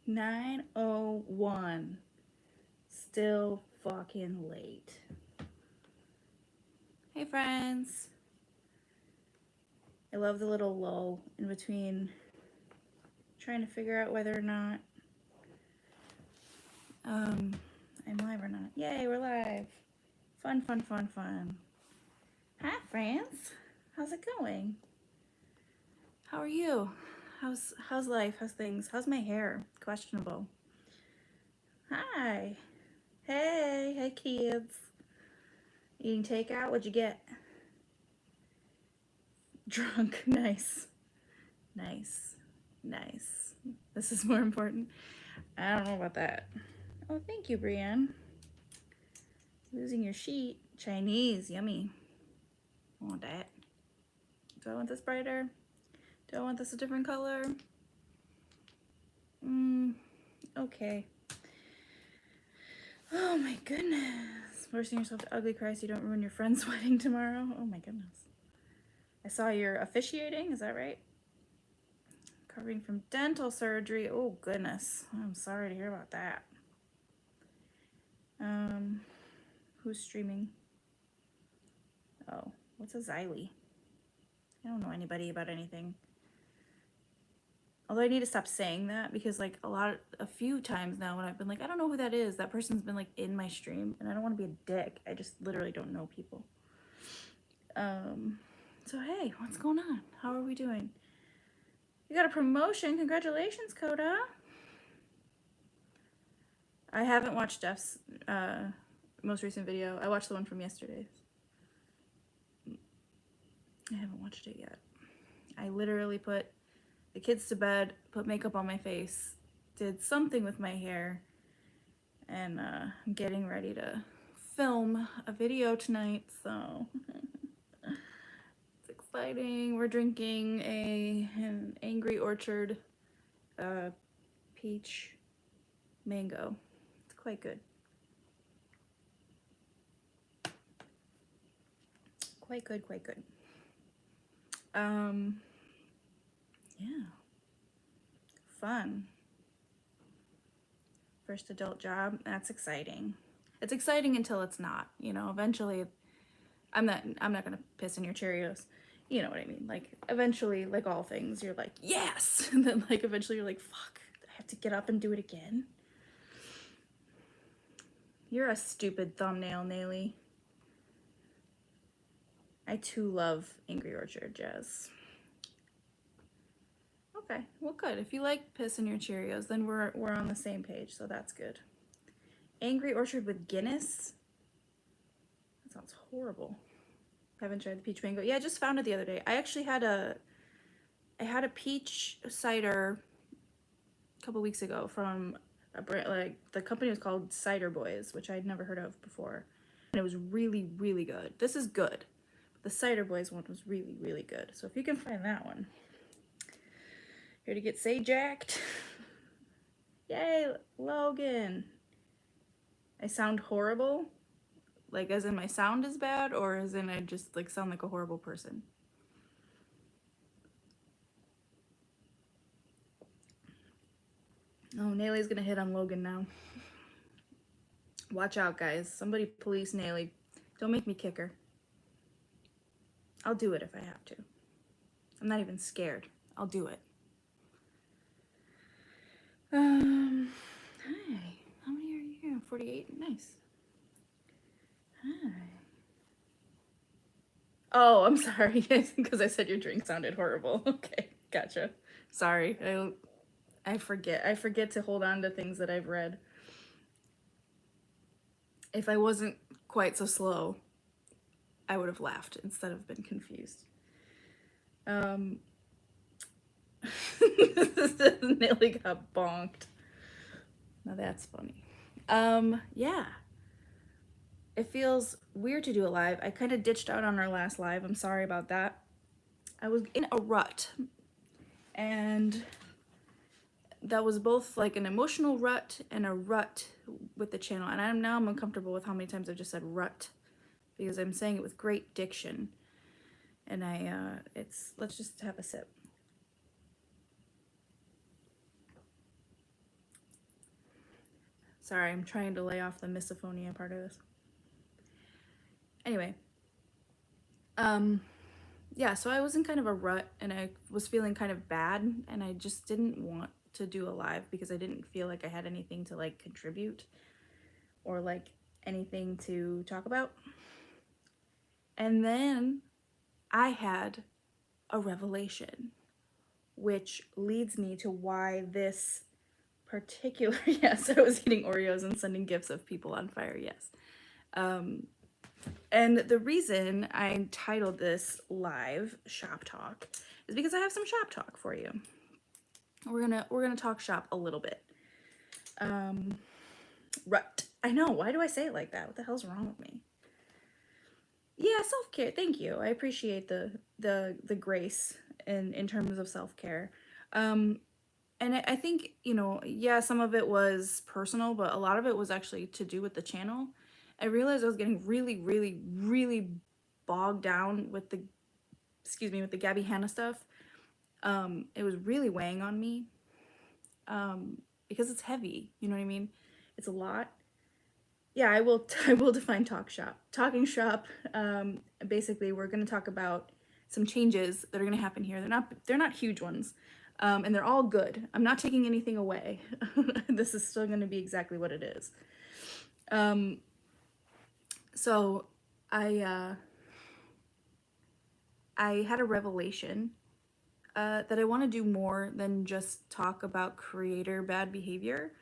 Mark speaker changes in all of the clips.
Speaker 1: 9:01. Still fucking late. Hey friends. I love the little lull in between trying to figure out whether or not I'm live or not. Yay, we're live. Fun. Hi friends. How's it going? How are you? How's life? How's things? How's my hair? Questionable. Hi. Hey kids. Eating takeout? What'd you get? Drunk. Nice. This is more important. I don't know about that. Oh, thank you, Brienne. Losing your sheet. Chinese. Yummy. I want that. Do I want this brighter? Do I want this a different color? Okay. Oh my goodness. Forcing yourself to ugly cry so you don't ruin your friend's wedding tomorrow. Oh my goodness. I saw you're officiating, is that right? Recovering from dental surgery. Oh goodness. I'm sorry to hear about that. Who's streaming? Oh, what's a Xylee? I don't know anybody about anything. Although I need to stop saying that because like a few times now when I've been like, I don't know who that is, that person's been like in my stream and I don't want to be a dick. I just literally don't know people. So hey, what's going on? How are we doing? You got a promotion. Congratulations, Coda. I haven't watched Jeff's most recent video. I watched the one from yesterday. I haven't watched it yet. I literally put the kids to bed, put makeup on my face, did something with my hair, and I'm getting ready to film a video tonight, so it's exciting. We're drinking an Angry Orchard peach mango. It's quite good. Quite good. Yeah. Fun. First adult job, that's exciting. It's exciting until it's not, you know, eventually I'm not gonna piss in your Cheerios. You know what I mean? Like eventually, like all things, you're like, yes! And then like eventually you're like, fuck, I have to get up and do it again. You're a stupid thumbnail, Naily. I too love Angry Orchard, Jazz. Okay, well good. If you like piss in your Cheerios, then we're on the same page, so that's good. Angry Orchard with Guinness? That sounds horrible. Haven't tried the peach mango. Yeah, I just found it the other day. I actually had a peach cider a couple weeks ago from a brand, like the company was called Cider Boys, which I'd never heard of before. And it was really good. This is good. The Cider Boys one was really good. So if you can find that one. Here to get sajacked. Yay, Logan. I sound horrible? Like as in my sound is bad, or as in I just like sound like a horrible person? Oh, Naylee's gonna hit on Logan now. Watch out, guys. Somebody police Naylee. Don't make me kick her. I'll do it if I have to. I'm not even scared. I'll do it. Hi. How many are you? 48? Nice. Hi. Oh, I'm sorry, because I said your drink sounded horrible. Okay, gotcha. Sorry. I forget to hold on to things that I've read. If I wasn't quite so slow, I would have laughed instead of been confused. Nearly got bonked. Now that's funny. Yeah. It feels weird to do a live. I kind of ditched out on our last live. I'm sorry about that. I was in a rut. And that was both like an emotional rut and a rut with the channel. And I'm uncomfortable with how many times I've just said rut because I'm saying it with great diction. And let's just have a sip. Sorry, I'm trying to lay off the misophonia part of this. Anyway, yeah, so I was in kind of a rut and I was feeling kind of bad and I just didn't want to do a live because I didn't feel like I had anything to like contribute or like anything to talk about. And then I had a revelation, which leads me to why this particular, yes, I was eating Oreos and sending gifs of people on fire, yes. And the reason I entitled this live shop talk is because I have some shop talk for you. We're gonna talk shop a little bit. Rut. I know, why do I say it like that? What the hell's wrong with me? Yeah, self-care. Thank you. I appreciate the grace in terms of self-care. And I think, you know, yeah, some of it was personal, but a lot of it was actually to do with the channel. I realized I was getting really, really, really bogged down with the, with the Gabby Hanna stuff. It was really weighing on me because it's heavy, you know what I mean? It's a lot. Yeah, I will define talking shop. Basically we're going to talk about some changes that are going to happen here. They're not huge ones, and they're all good. I'm not taking anything away. This is still going to be exactly what it is. So I had a revelation that I want to do more than just talk about creator bad behavior.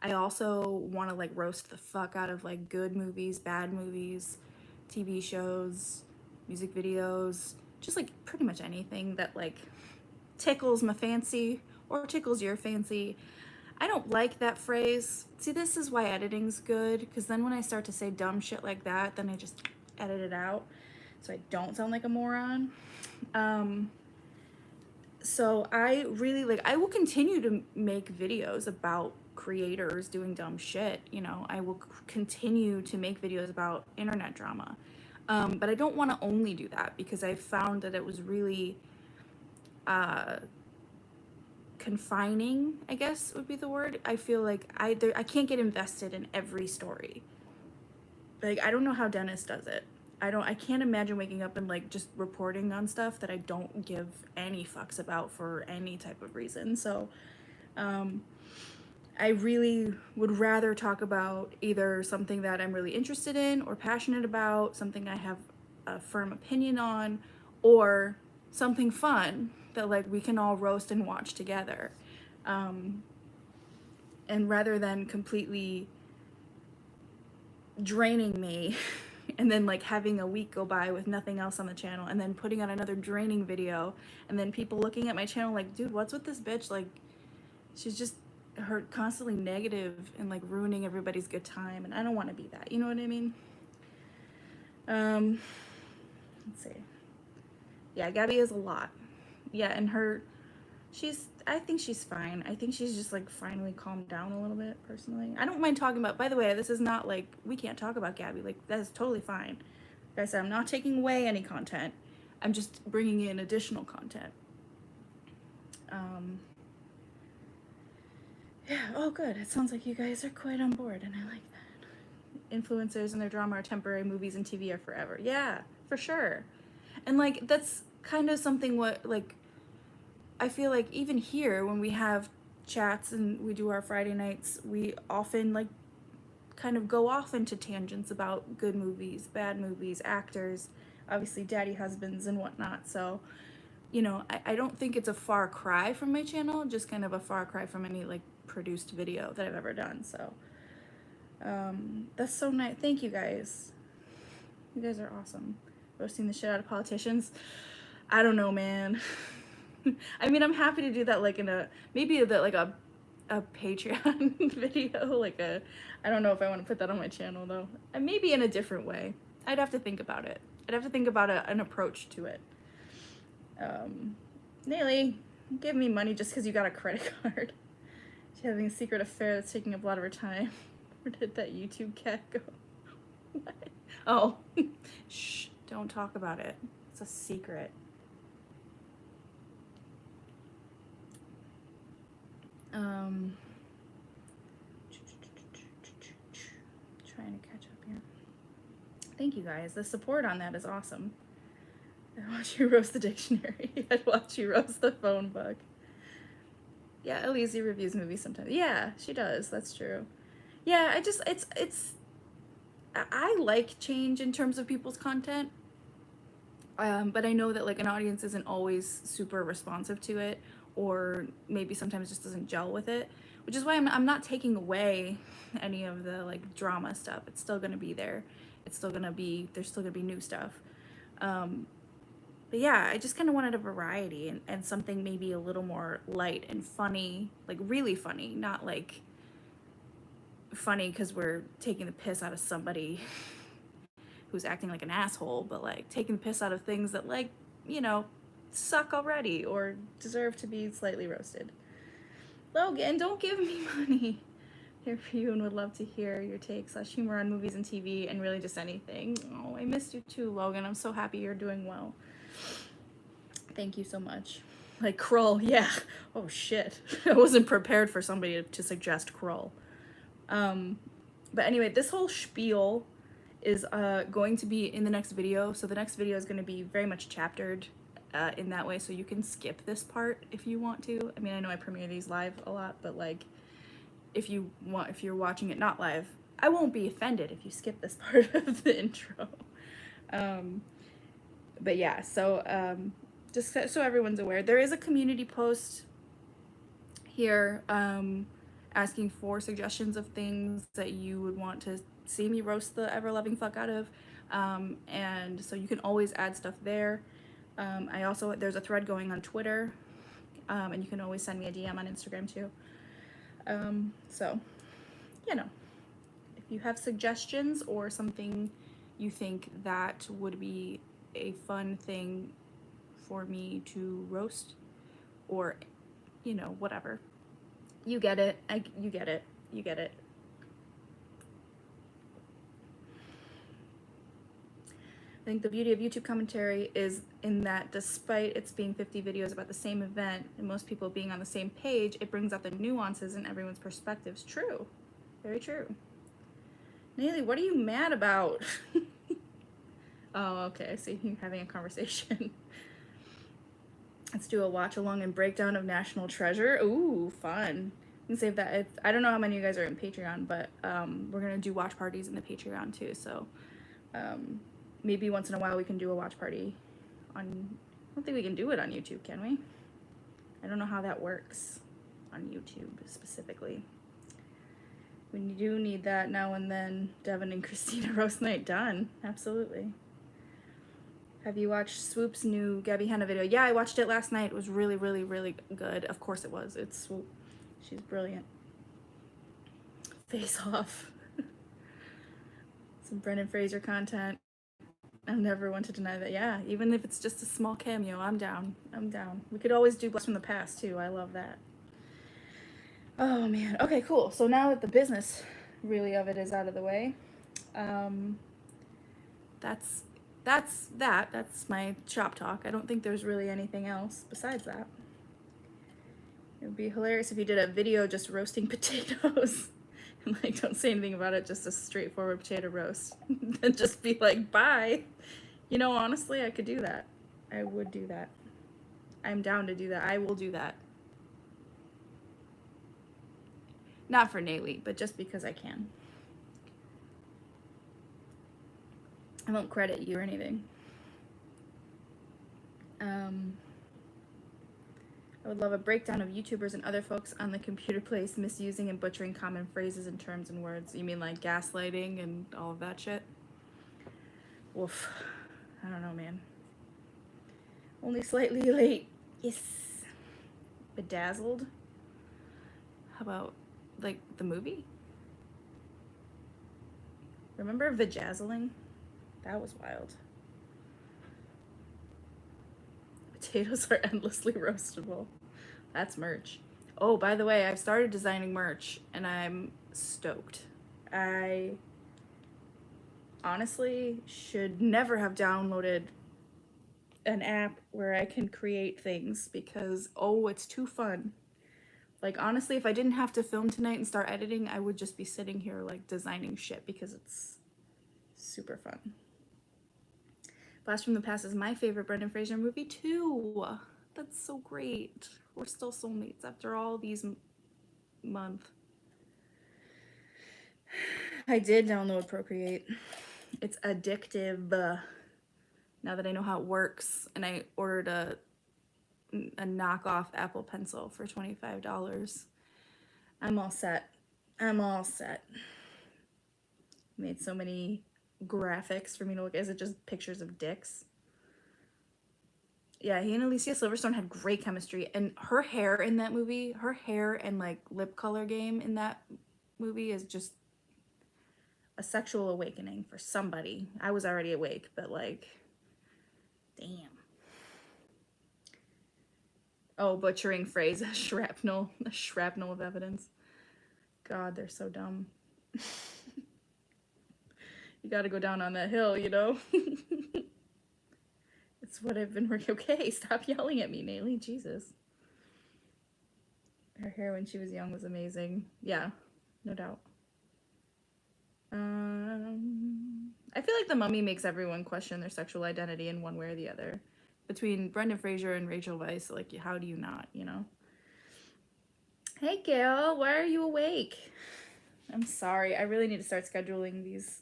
Speaker 1: I also want to like roast the fuck out of like good movies, bad movies, TV shows, music videos, just like pretty much anything that like tickles my fancy or tickles your fancy. I don't like that phrase. See, this is why editing's good, because then when I start to say dumb shit like that, then I just edit it out so I don't sound like a moron. So I really like, I will continue to make videos about creators doing dumb shit, you know. I will continue to make videos about internet drama, but I don't want to only do that because I found that it was really confining, I guess would be the word. I feel like I can't get invested in every story. Like, I don't know how Dennis does it. I can't imagine waking up and like just reporting on stuff that I don't give any fucks about for any type of reason. So I really would rather talk about either something that I'm really interested in or passionate about, something I have a firm opinion on, or something fun that like we can all roast and watch together. And rather than completely draining me and then like having a week go by with nothing else on the channel and then putting out another draining video and then people looking at my channel like, dude, what's with this bitch? Like, she's just her constantly negative and like ruining everybody's good time, and I don't want to be that, you know what I mean? Let's see. Yeah, Gabby is a lot. Yeah, and I think she's fine. I think she's just like finally calmed down a little bit, personally. I don't mind talking about, by the way, this is not like we can't talk about Gabby. Like, that is totally fine. Like I said, I'm not taking away any content. I'm just bringing in additional content. Yeah, oh good. It sounds like you guys are quite on board, and I like that. Influencers and their drama are temporary, movies and TV are forever. Yeah, for sure. And like, that's kind of something what, like, I feel like even here when we have chats and we do our Friday nights, we often like kind of go off into tangents about good movies, bad movies, actors, obviously daddy husbands and whatnot. So, you know, I don't think it's a far cry from my channel, just kind of a far cry from any like produced video that I've ever done. So that's so nice. Thank you guys. You guys are awesome. Roasting the shit out of politicians. I don't know, man. I mean, I'm happy to do that like in a, maybe like a Patreon video, like a, I don't know if I want to put that on my channel though. And maybe in a different way. I'd have to think about it. I'd have to think about an approach to it. Nayli, give me money just because you got a credit card. She's having a secret affair that's taking up a lot of her time. Where did that YouTube cat go? What? Oh, shh, don't talk about it. It's a secret. Thank you guys. The support on that is awesome. I'd watch you roast the dictionary. I'd watch you roast the phone book. Yeah, Elise reviews movies sometimes. Yeah, she does. That's true. Yeah, I like change in terms of people's content. But I know that like an audience isn't always super responsive to it, or maybe sometimes just doesn't gel with it, which is why I'm not taking away any of the like drama stuff. It's still gonna be there. There's still gonna be new stuff. But yeah, I just kind of wanted a variety and something maybe a little more light and funny, like really funny, not like funny because we're taking the piss out of somebody who's acting like an asshole, but like taking the piss out of things that like, you know, suck already or deserve to be slightly roasted. Logan, don't give me money. Here for you and would love to hear your takes / humor on movies and TV and really just anything. Oh, I missed you too, Logan. I'm so happy you're doing well. Thank you so much. Like Krull, yeah. Oh shit. I wasn't prepared for somebody to suggest Krull. But anyway, this whole spiel is going to be in the next video. So the next video is going to be very much chaptered in that way, so you can skip this part if you want to. I mean, I know I premiere these live a lot, but like if you're watching it not live, I won't be offended if you skip this part of the intro. But yeah, so just so everyone's aware, there is a community post here asking for suggestions of things that you would want to see me roast the ever-loving fuck out of, and so you can always add stuff there. There's a thread going on Twitter, and you can always send me a DM on Instagram too. So, you know, if you have suggestions or something you think that would be a fun thing for me to roast, or, you know, whatever. You get it. You get it. You get it. I think the beauty of YouTube commentary is in that despite it's being 50 videos about the same event and most people being on the same page, it brings out the nuances in everyone's perspectives. True. Very true. Nayli, what are you mad about? Oh, okay. I see you having a conversation. Let's do a watch along and breakdown of National Treasure. Ooh, fun. You can save that. I don't know how many of you guys are in Patreon, but we're going to do watch parties in the Patreon too. So maybe once in a while we can do a watch party on, I don't think we can do it on YouTube, can we? I don't know how that works on YouTube specifically. We do need that now and then. Devin and Christina roast night done. Absolutely. Have you watched Swoop's new Gabby Hanna video? Yeah, I watched it last night. It was really, really, really good. Of course it was. It's Swoop. She's brilliant. Face Off. Some Brendan Fraser content. I'm never one to deny that. Yeah, even if it's just a small cameo, I'm down. I'm down. We could always do Blast from the Past too. I love that. Oh man. Okay, cool. So now that the business really of it is out of the way, that's my shop talk. I don't think there's really anything else besides that. It would be hilarious if you did a video just roasting potatoes and like don't say anything about it, just a straightforward potato roast and just be like, bye. You know, honestly, I could do that. I would do that. I'm down to do that. I will do that. Not for Nayli, but just because I can. I won't credit you or anything. I would love a breakdown of YouTubers and other folks on the computer place misusing and butchering common phrases and terms and words. You mean like gaslighting and all of that shit? Woof. I don't know, man. Only slightly late. Yes. Bedazzled. How about like the movie? Remember Vajazzling? That was wild. Potatoes are endlessly roastable. That's merch. Oh, by the way, I've started designing merch and I'm stoked. I honestly should never have downloaded an app where I can create things because, oh, it's too fun. Like, honestly, if I didn't have to film tonight and start editing, I would just be sitting here like designing shit because it's super fun. Blast from the Past is my favorite Brendan Fraser movie too. That's so great. We're still soulmates after all these months. I did download Procreate. It's addictive. Now that I know how it works, and I ordered a knockoff Apple Pencil for $25. I'm all set. I'm all set. Made so many graphics for me to look at. Is it just pictures of dicks? Yeah, he and Alicia Silverstone had great chemistry, and her hair in that movie, her hair and like lip color game in that movie is just a sexual awakening for somebody. I was already awake, but like, damn. Oh, butchering phrase, a shrapnel of evidence. God, they're so dumb. You gotta go down on that hill, you know? It's what I've been working. Okay, stop yelling at me, Nayli. Jesus. Her hair when she was young was amazing. Yeah, no doubt. I feel like The Mummy makes everyone question their sexual identity in one way or the other. Between Brendan Fraser and Rachel Weisz, like, how do you not, you know? Hey, Gail, why are you awake? I'm sorry. I really need to start scheduling these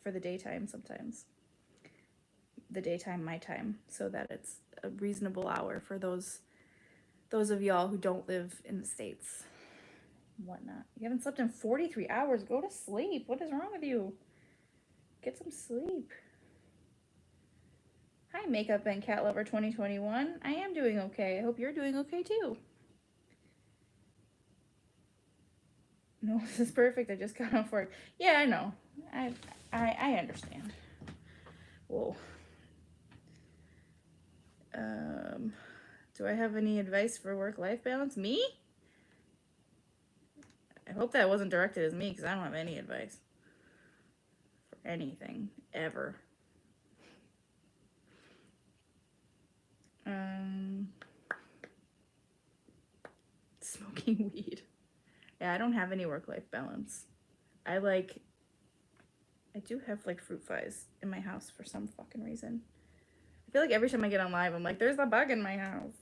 Speaker 1: for the daytime sometimes. The daytime, my time, so that it's a reasonable hour for those of y'all who don't live in the States. Whatnot. You haven't slept in 43 hours. Go to sleep. What is wrong with you? Get some sleep. Hi, Makeup and Cat Lover 2021. I am doing okay. I hope you're doing okay too. No, this is perfect. I just got off work. Yeah, I know. I understand. Whoa. Do I have any advice for work-life balance? Me? I hope that wasn't directed as me, because I don't have any advice for anything ever. Smoking weed. Yeah, I don't have any work-life balance. I do have like fruit flies in my house for some fucking reason. I feel like every time I get on live, I'm like, there's a bug in my house.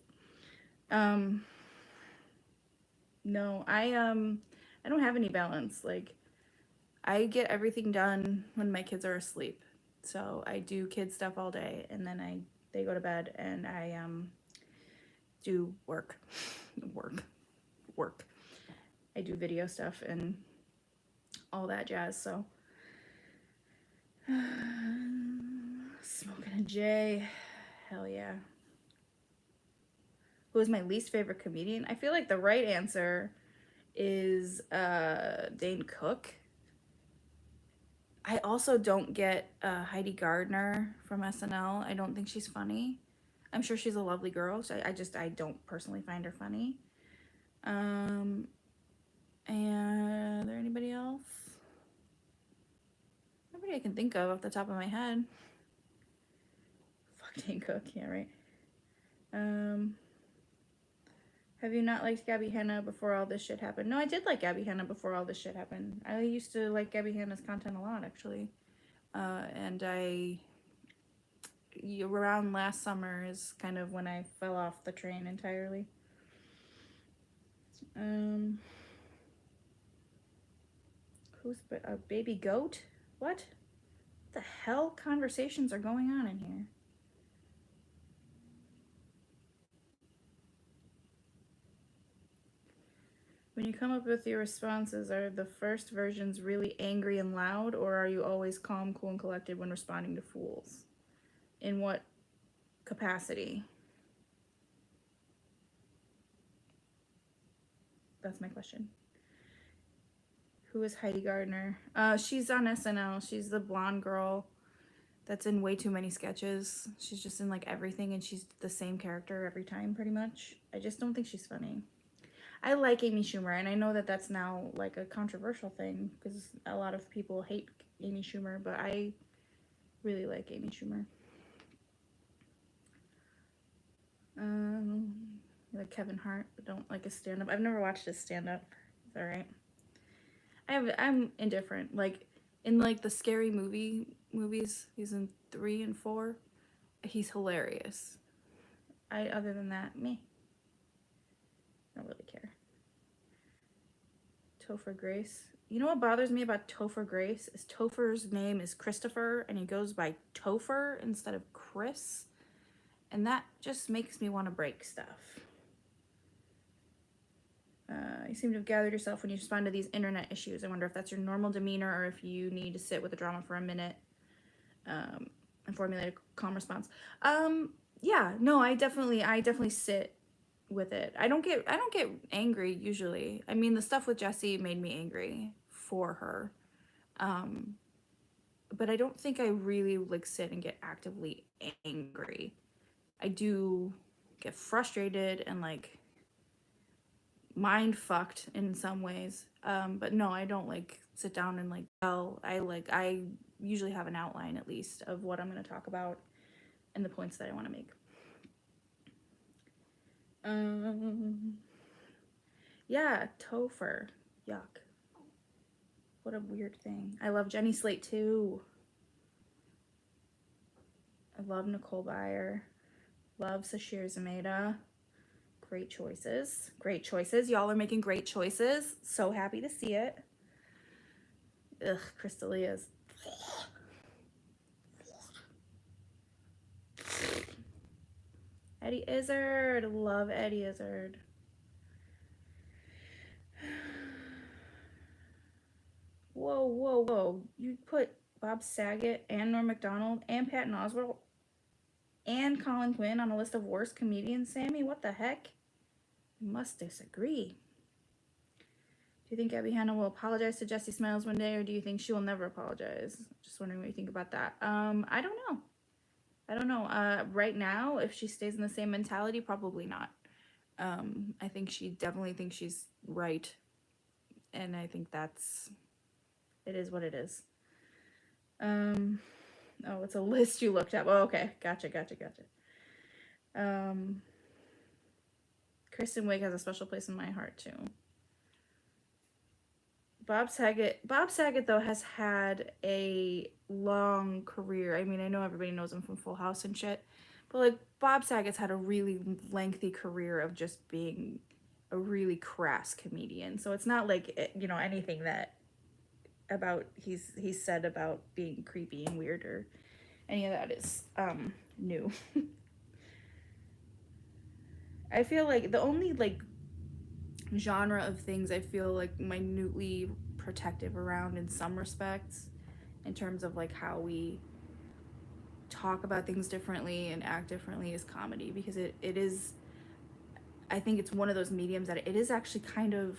Speaker 1: No, I don't have any balance. Like, I get everything done when my kids are asleep. So I do kid stuff all day, and then they go to bed, and I do work. I do video stuff and all that jazz. So smoking a J, hell yeah. Who is my least favorite comedian? I feel like the right answer is Dane Cook. I also don't get Heidi Gardner from SNL. I don't think she's funny. I'm sure she's a lovely girl. So I don't personally find her funny. And there anybody else? Nobody I can think of off the top of my head. Fuck Dane Cook, yeah, right. Have you not liked Gabby Hanna before all this shit happened? No, I did like Gabby Hanna before all this shit happened. I used to like Gabby Hanna's content a lot, actually. And around last summer is kind of when I fell off the train entirely. Who's a baby goat? What the hell conversations are going on in here? When you come up with your responses, are the first versions really angry and loud, or are you always calm, cool, and collected when responding to fools? In what capacity? That's my question. Who is Heidi Gardner? She's on SNL. She's the blonde girl that's in way too many sketches. She's just in like everything, and she's the same character every time, pretty much. I just don't think she's funny. I like Amy Schumer, and I know that that's now like a controversial thing because a lot of people hate Amy Schumer, but I really like Amy Schumer. Like Kevin Hart, but don't like a stand-up. I've never watched his stand-up. It's all right. I'm indifferent. Like in like the scary movies, he's in 3 and 4. he's hilarious. Other than that, me. I don't really care. Topher Grace. You know what bothers me about Topher Grace is Topher's name is Christopher and he goes by Topher instead of Chris. And that just makes me want to break stuff. You seem to have gathered yourself when you respond to these internet issues. I wonder if that's your normal demeanor or if you need to sit with the drama for a minute and formulate a calm response. Yeah, no, I definitely sit with it. I don't get angry usually. I mean, the stuff with Jessie made me angry for her. But I don't think I really like sit and get actively angry. I do get frustrated and like mind fucked in some ways. But no, I don't like sit down and like yell. I usually have an outline at least of what I'm going to talk about and the points that I want to make. Yeah, Topher. Yuck. What a weird thing. I love Jenny Slate too. I love Nicole Byer. Love Sashir Zameda. Great choices. Great choices. Y'all are making great choices. So happy to see it. Ugh, Crystalia's. Eddie Izzard. Love Eddie Izzard. Whoa, whoa, whoa. You put Bob Saget and Norm Macdonald and Patton Oswalt and Colin Quinn on a list of worst comedians, Sammy? What the heck? You must disagree. Do you think Abby Hanna will apologize to Jessie Smiles one day, or do you think she will never apologize? Just wondering what you think about that. I don't know. Right now, if she stays in the same mentality, probably not. I think she definitely thinks she's right. And I think it is what it is. Oh, it's a list you looked up. Oh, okay. Gotcha. Kristen Wiig has a special place in my heart too. Bob Saget though has had a long career. I mean, I know everybody knows him from Full House and shit, but like Bob Saget's had a really lengthy career of just being a really crass comedian. So it's not like, you know, anything that about he's said about being creepy and weird or any of that is new. I feel like the only like genre of things I feel like minutely protective around in some respects in terms of like how we talk about things differently and act differently is comedy, because it is, I think it's one of those mediums that it is actually kind of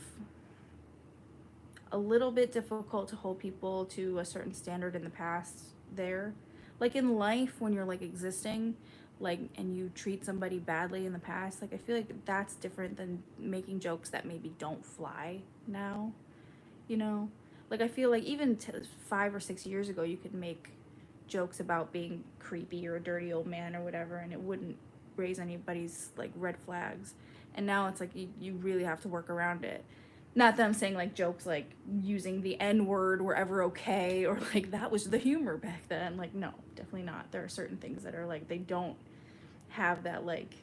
Speaker 1: a little bit difficult to hold people to a certain standard in the past there. Like in life, when you're like existing, like, and you treat somebody badly in the past, like I feel like that's different than making jokes that maybe don't fly now, you know? Like I feel like even 5 or 6 years ago, you could make jokes about being creepy or a dirty old man or whatever, and it wouldn't raise anybody's like red flags. And now it's like you really have to work around it. Not that I'm saying like jokes like using the N-word were ever okay, or like that was the humor back then. Like, no, definitely not. There are certain things that are like, they don't have that like,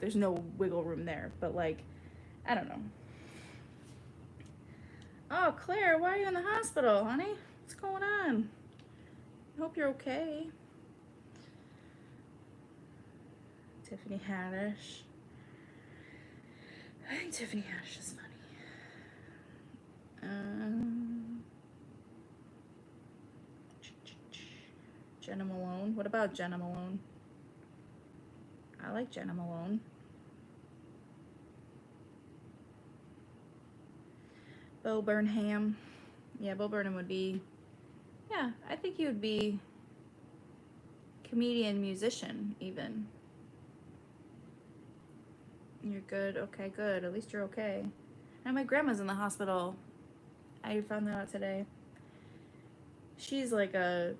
Speaker 1: there's no wiggle room there. But like, I don't know. Oh, Claire, why are you in the hospital, honey? What's going on? I hope you're okay. Tiffany Haddish. I think Tiffany Haddish is funny. Jenna Malone. What about Jenna Malone? I like Jenna Malone. Bo Burnham. Yeah, Bo Burnham would be, yeah, I think he would be comedian, musician, even. You're good? Okay, good. At least you're okay. Now my grandma's in the hospital. I found that out today. She's like a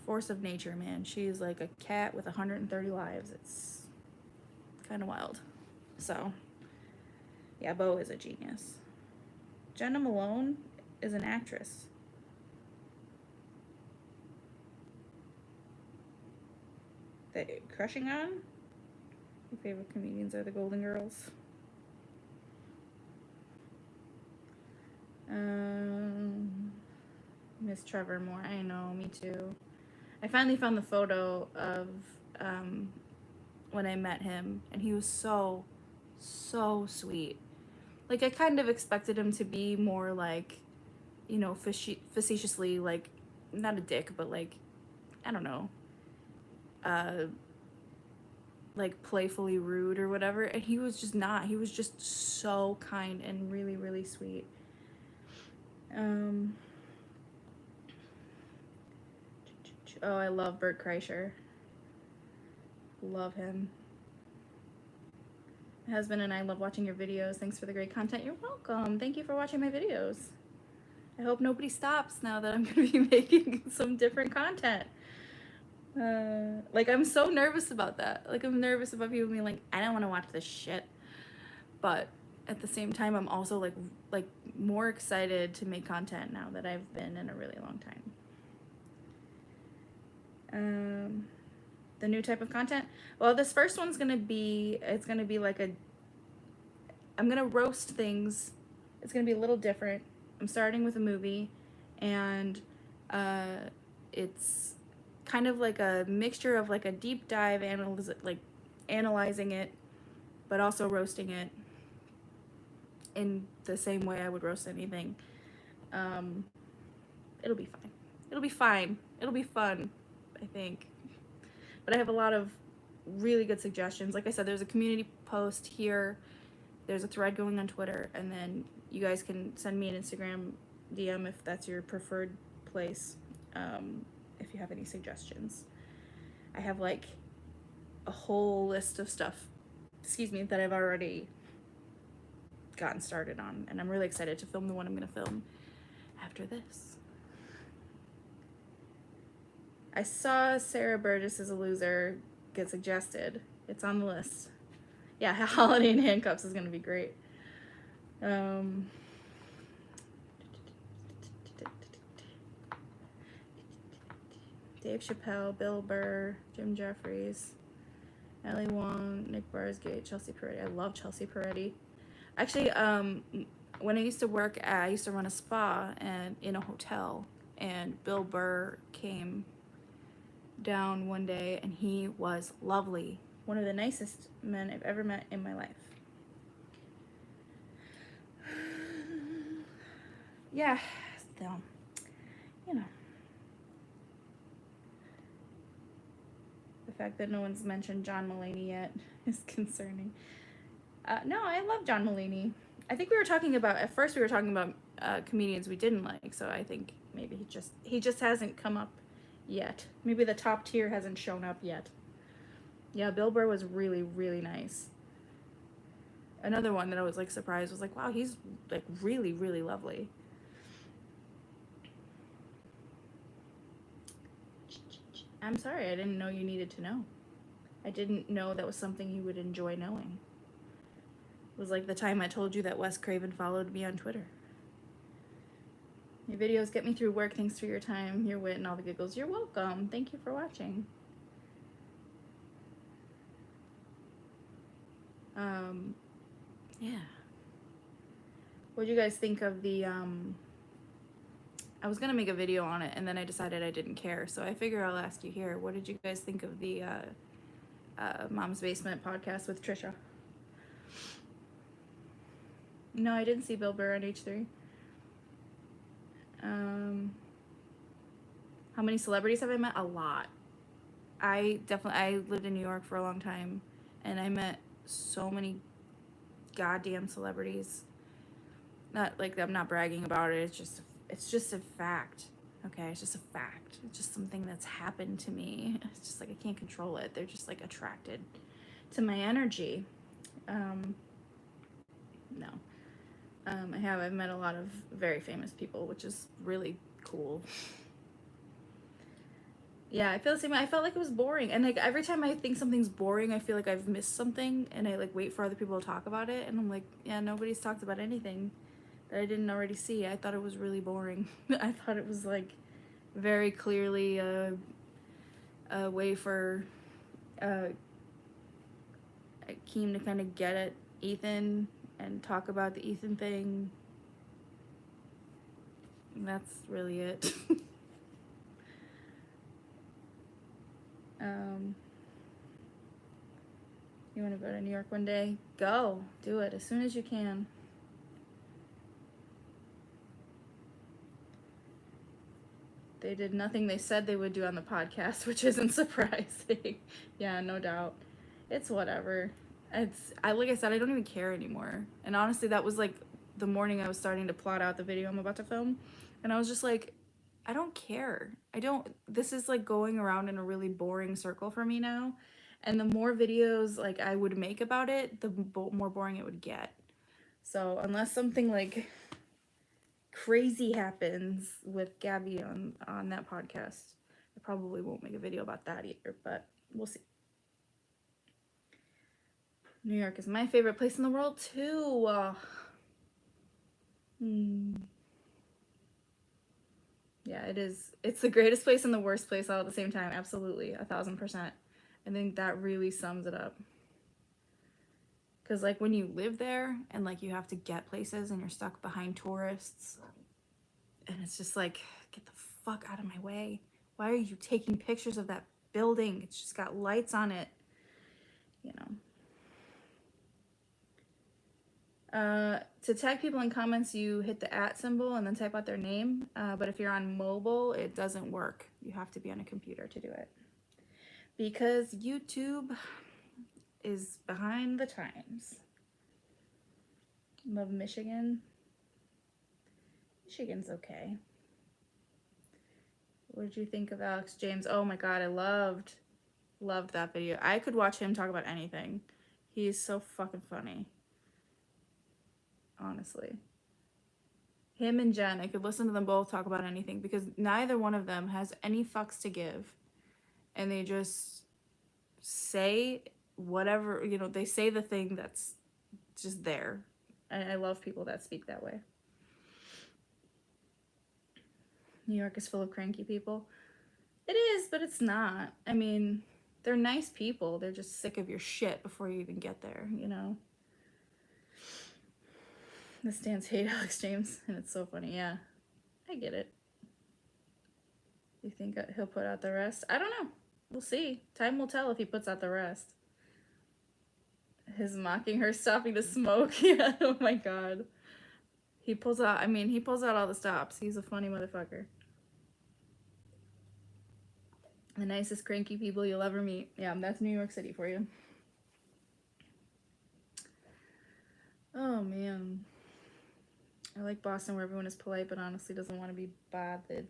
Speaker 1: force of nature, man. She's like a cat with 130 lives. It's kind of wild. So, yeah, Bo is a genius. Jenna Malone is an actress. crushing on? Your favorite comedians are the Golden Girls. Miss Trevor more. I know, me too. I finally found the photo of when I met him, and he was so sweet. Like, I kind of expected him to be more like, you know, facetiously, like, not a dick, but like, I don't know, like playfully rude or whatever, and he was just not. He was just so kind and really, really sweet. Oh, I love Bert Kreischer. Love him. My husband and I love watching your videos. Thanks for the great content. You're welcome. Thank you for watching my videos. I hope nobody stops now that I'm going to be making some different content. Like, I'm so nervous about that. Like, I'm nervous about people being like, I don't want to watch this shit. But at the same time, I'm also like more excited to make content now that I've been in a really long time. The new type of content. Well, this first one's gonna be, it's gonna be like I'm gonna roast things. It's gonna be a little different. I'm starting with a movie, and it's kind of like a mixture of like a deep dive analyzing it, but also roasting it in the same way I would roast anything. It'll be fine. It'll be fine. It'll be fun, I think. But I have a lot of really good suggestions. Like I said, there's a community post here. There's a thread going on Twitter, and then you guys can send me an Instagram DM if that's your preferred place, if you have any suggestions. I have like a whole list of stuff, that I've already gotten started on, and I'm really excited to film the one I'm gonna film after this. I saw Sarah Burgess is a loser get suggested. It's on the list. Yeah, Holiday in Handcuffs is gonna be great. Dave Chappelle, Bill Burr, Jim Jeffries, Ali Wong, Nick Barsgate, Chelsea Peretti. I love Chelsea Peretti. Actually, when I used to work I used to run a spa and in a hotel, and Bill Burr came down one day, and he was lovely. One of the nicest men I've ever met in my life. Yeah, still, you know. The fact that no one's mentioned John Mulaney yet is concerning. No, I love John Mulaney. I think at first we were talking about comedians we didn't like, so I think maybe he just hasn't come up yet. Maybe the top tier hasn't shown up yet. Yeah, Bill Burr was really, really nice. Another one that I was like surprised was like, wow, he's like really, really lovely. I'm sorry, I didn't know you needed to know. I didn't know that was something you would enjoy knowing. It was like the time I told you that Wes Craven followed me on Twitter. Your videos get me through work. Thanks for your time, your wit, and all the giggles. You're welcome. Thank you for watching. Yeah. What do you guys think of the, I was gonna make a video on it, and then I decided I didn't care, so I figure I'll ask you here. What did you guys think of the Mom's Basement podcast with Trisha? No, I didn't see Bill Burr on H3. How many celebrities have I met? A lot. I lived in New York for a long time, and I met so many goddamn celebrities. Not like I'm not bragging about it. It's just a fact. Okay, it's just a fact. It's just something that's happened to me. It's just like I can't control it. They're just like attracted to my energy. No. I've met a lot of very famous people, which is really cool. Yeah, I feel the same way. I felt like it was boring, and like every time I think something's boring, I feel like I've missed something, and I like wait for other people to talk about it, and I'm like, yeah, nobody's talked about anything that I didn't already see. I thought it was really boring. I thought it was like very clearly a way for keen to kind of get at Ethan and talk about the Ethan thing. And that's really it. You want to go to New York one day? Go. Do it as soon as you can. They did nothing they said they would do on the podcast, which isn't surprising. Yeah, no doubt. It's whatever. Like I said, I don't even care anymore. And honestly, that was like the morning I was starting to plot out the video I'm about to film. And I was just like, I don't care. This is like going around in a really boring circle for me now. And the more videos like I would make about it, the more boring it would get. So unless something like crazy happens with Gabby on that podcast, I probably won't make a video about that either, but we'll see. New York is my favorite place in the world too. Yeah, it is. It's the greatest place and the worst place all at the same time. Absolutely, 1000%. I think that really sums it up. Because like when you live there and like you have to get places and you're stuck behind tourists, and it's just like, get the fuck out of my way. Why are you taking pictures of that building? It's just got lights on it, you know. To tag people in comments, you hit the @ symbol and then type out their name. But if you're on mobile, it doesn't work. You have to be on a computer to do it. Because YouTube is behind the times. Love Michigan. Michigan's okay. What did you think of Alex James? Oh my god, I loved that video. I could watch him talk about anything. He's so fucking funny. Honestly. Him and Jen, I could listen to them both talk about anything because neither one of them has any fucks to give. And they just say whatever, you know, they say the thing that's just there. I love people that speak that way. New York is full of cranky people. It is, but it's not. I mean, they're nice people. They're just sick of your shit before you even get there, you know? The stands hate Alex James, and it's so funny. Yeah, I get it. You think he'll put out the rest? I don't know. We'll see. Time will tell if he puts out the rest. His mocking her stopping to smoke. Yeah, oh my god. He pulls out all the stops. He's a funny motherfucker. The nicest cranky people you'll ever meet. Yeah, that's New York City for you. Oh man. I like Boston where everyone is polite but honestly doesn't want to be bothered.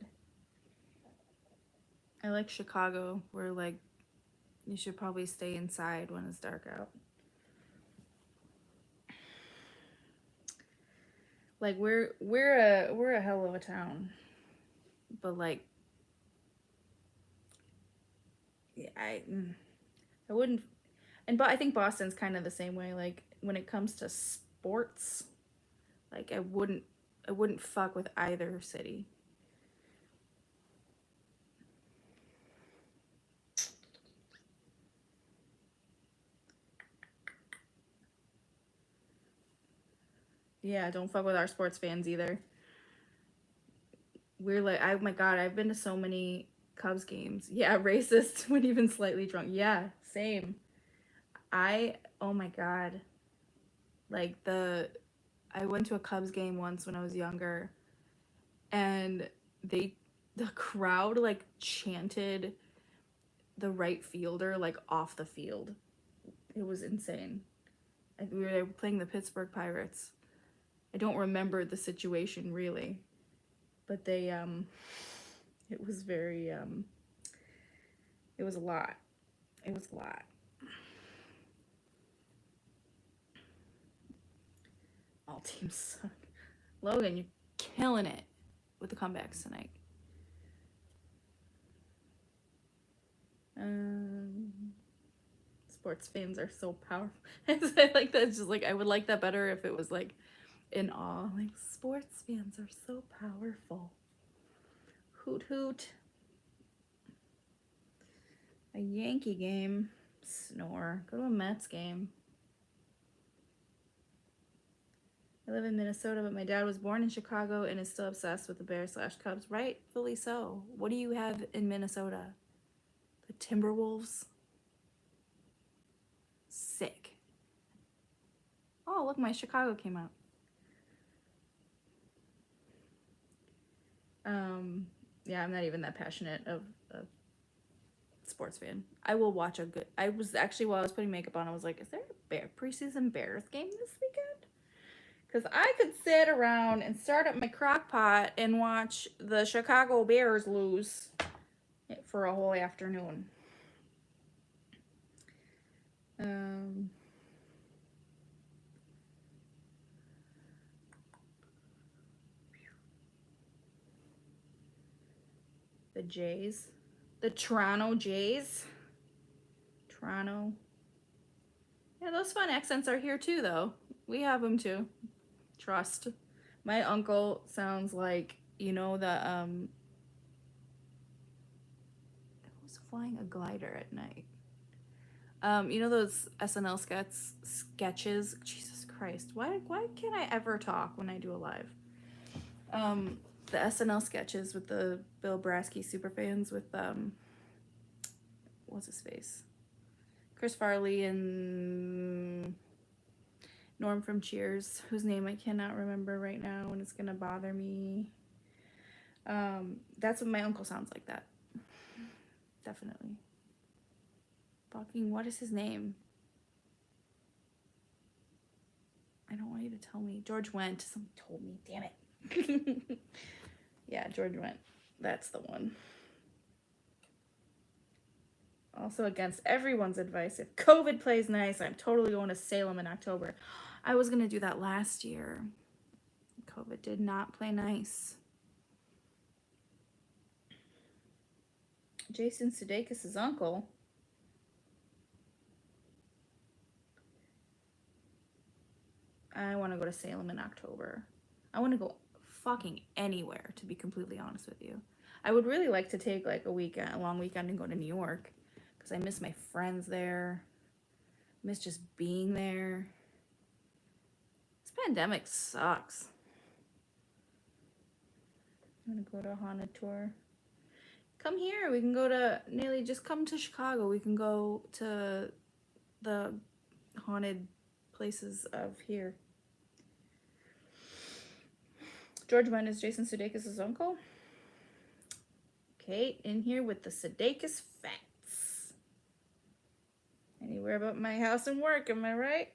Speaker 1: I like Chicago where like you should probably stay inside when it's dark out. Like we're a hell of a town. But like yeah, I wouldn't, but I think Boston's kind of the same way. Like when it comes to sports, like I wouldn't fuck with either city. Yeah, don't fuck with our sports fans either. We're like, oh my god, I've been to so many Cubs games. Yeah, racist when even slightly drunk. Yeah, same. Oh my god. Like I went to a Cubs game once when I was younger and the crowd like chanted the right fielder like off the field. It was insane. We were playing the Pittsburgh Pirates. I don't remember the situation really, but they it was very it was a lot. It was a lot. All teams suck. Logan, you're killing it with the comebacks tonight. Sports fans are so powerful. I like that. It's just like I would like that better if it was like in awe. Like sports fans are so powerful. Hoot hoot. A Yankee game. Snore. Go to a Mets game. I live in Minnesota, but my dad was born in Chicago and is still obsessed with the Bears/Cubs. Rightfully so. What do you have in Minnesota? The Timberwolves? Sick. Oh, look, my Chicago came out. Yeah, I'm not even that passionate of a sports fan. I will watch a good. I was actually, while I was putting makeup on, I was like, is there a preseason Bears game this weekend? Because I could sit around and start up my crock pot and watch the Chicago Bears lose for a whole afternoon. The Jays. The Toronto Jays. Toronto. Yeah, those fun accents are here too, though. We have them too. Trust. My uncle sounds like, you know, who's flying a glider at night? You know those SNL sketches? Jesus Christ. Why can't I ever talk when I do a live? The SNL sketches with the Bill Brasky superfans with what's his face? Chris Farley and Norm from Cheers, whose name I cannot remember right now, and it's gonna bother me. That's what my uncle sounds like. That definitely. Fucking, what is his name? I don't want you to tell me. George Wendt. Someone told me. Damn it. Yeah, George Wendt. That's the one. Also against everyone's advice. If COVID plays nice, I'm totally going to Salem in October. I was going to do that last year. COVID did not play nice. Jason Sudeikis' uncle. I want to go to Salem in October. I want to go fucking anywhere, to be completely honest with you. I would really like to take like a long weekend and go to New York because I miss my friends there. Miss just being there. This pandemic sucks. I'm gonna go to a haunted tour. Come here. We can go to Neely. Just come to Chicago. We can go to the haunted places of here. George Wendt is Jason Sudeikis' uncle. Kate in here with the Sudeikis facts. Anywhere about my house and work, am I right?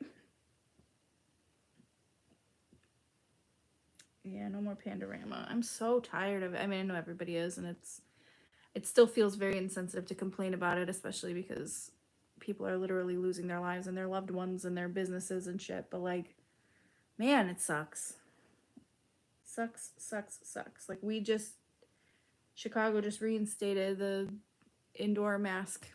Speaker 1: Yeah, no more Pandorama. I'm so tired of it. I mean, I know everybody is, and it still feels very insensitive to complain about it, especially because people are literally losing their lives and their loved ones and their businesses and shit. But like, man, it sucks. Sucks. Like Chicago just reinstated the indoor mask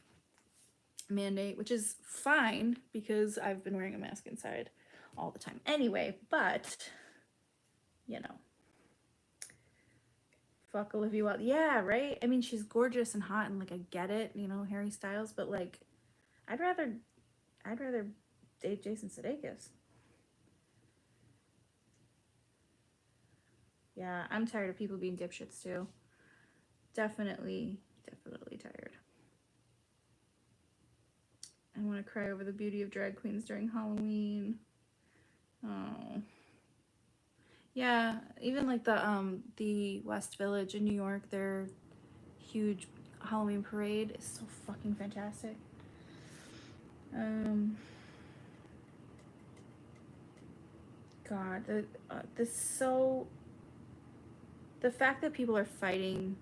Speaker 1: mandate, which is fine because I've been wearing a mask inside all the time anyway, but you know, fuck Olivia Wilde. Yeah, right? I mean, she's gorgeous and hot and like I get it, you know, Harry Styles, but like I'd rather date Jason Sudeikis. Yeah, I'm tired of people being dipshits too. Definitely tired. I want to cry over the beauty of drag queens during Halloween. Oh. Yeah, even like the West Village in New York, their huge Halloween parade is so fucking fantastic. God, the fact that people are fighting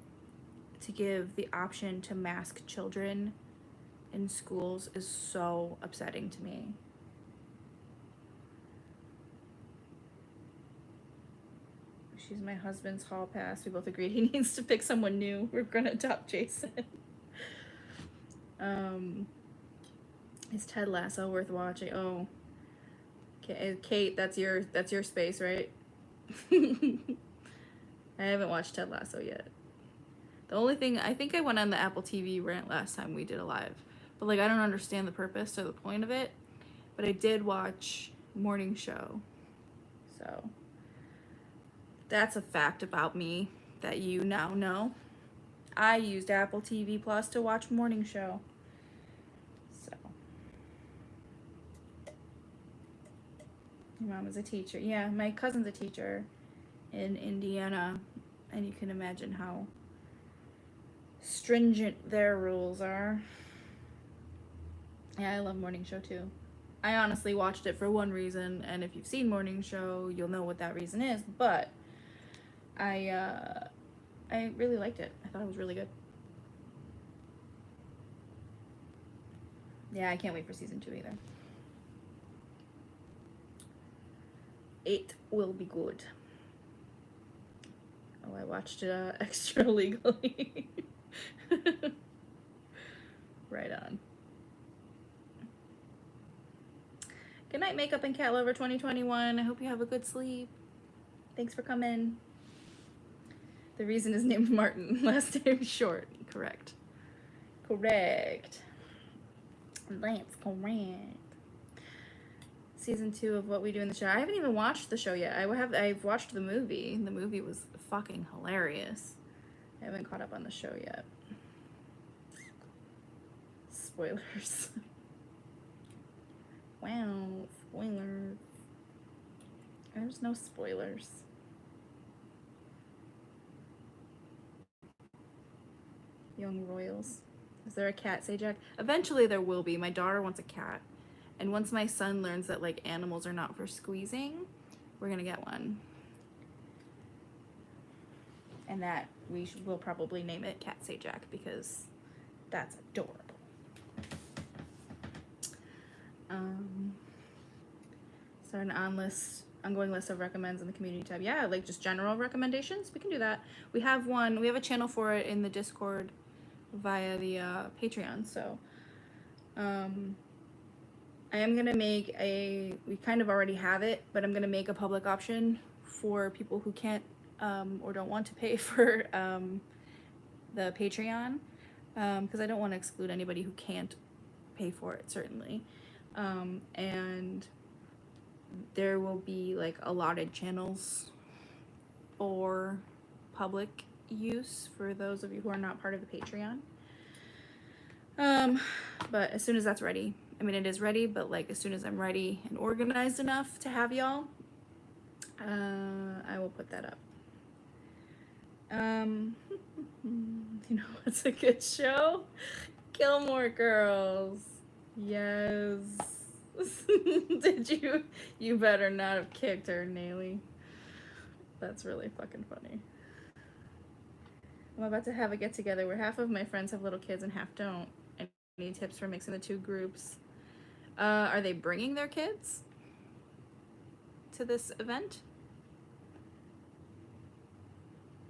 Speaker 1: to give the option to mask children in schools is so upsetting to me. She's my husband's hall pass. We both agreed he needs to pick someone new. We're gonna adopt Jason. Is Ted Lasso worth watching? Oh, okay, Kate, that's your space, right? I haven't watched Ted Lasso yet. The only thing, I think I went on the Apple TV rant last time we did a live, but like I don't understand the purpose or the point of it. But I did watch Morning Show, so that's a fact about me that you now know. I used Apple TV Plus to watch Morning Show. So your mom is a teacher. Yeah, my cousin's a teacher in Indiana, and you can imagine how stringent their rules are. Yeah, I love Morning Show too. I honestly watched it for one reason, and if you've seen Morning Show, you'll know what that reason is, but I really liked it. I thought it was really good. Yeah, I can't wait for season 2 either. It will be good. Oh, I watched it extra legally. Right on. Good night, Makeup and Cat Lover 2021. I hope you have a good sleep. Thanks for coming. The reason is named Martin. Last name short. Correct. Correct. That's correct. Season 2 of What We Do in the Show. I haven't even watched the show yet. I've watched the movie. The movie was fucking hilarious. I haven't caught up on the show yet. Spoilers. Wow, spoilers. There's no spoilers. Young Royals. Is there a cat, Sajak? Eventually there will be. My daughter wants a cat. And once my son learns that like animals are not for squeezing, we're gonna get one. And that will probably name it Cat Sajak because that's adorable. So an ongoing list of recommends in the community tab. Yeah, like just general recommendations. We can do that. We have a channel for it in the Discord via the Patreon. So I am gonna make we kind of already have it, but I'm gonna make a public option for people who can't or don't want to pay for the Patreon, because I don't want to exclude anybody who can't pay for it, certainly. And there will be like allotted channels for public use for those of you who are not part of the Patreon. But as soon as that's ready, I mean, it is ready, but like as soon as I'm ready and organized enough to have y'all, I will put that up. You know what's a good show? Gilmore Girls. Yes. Did you better not have kicked her, Nayli. That's really fucking funny. I'm about to have a get together where half of my friends have little kids and half don't. Any tips for mixing the two groups? Are they bringing their kids to this event?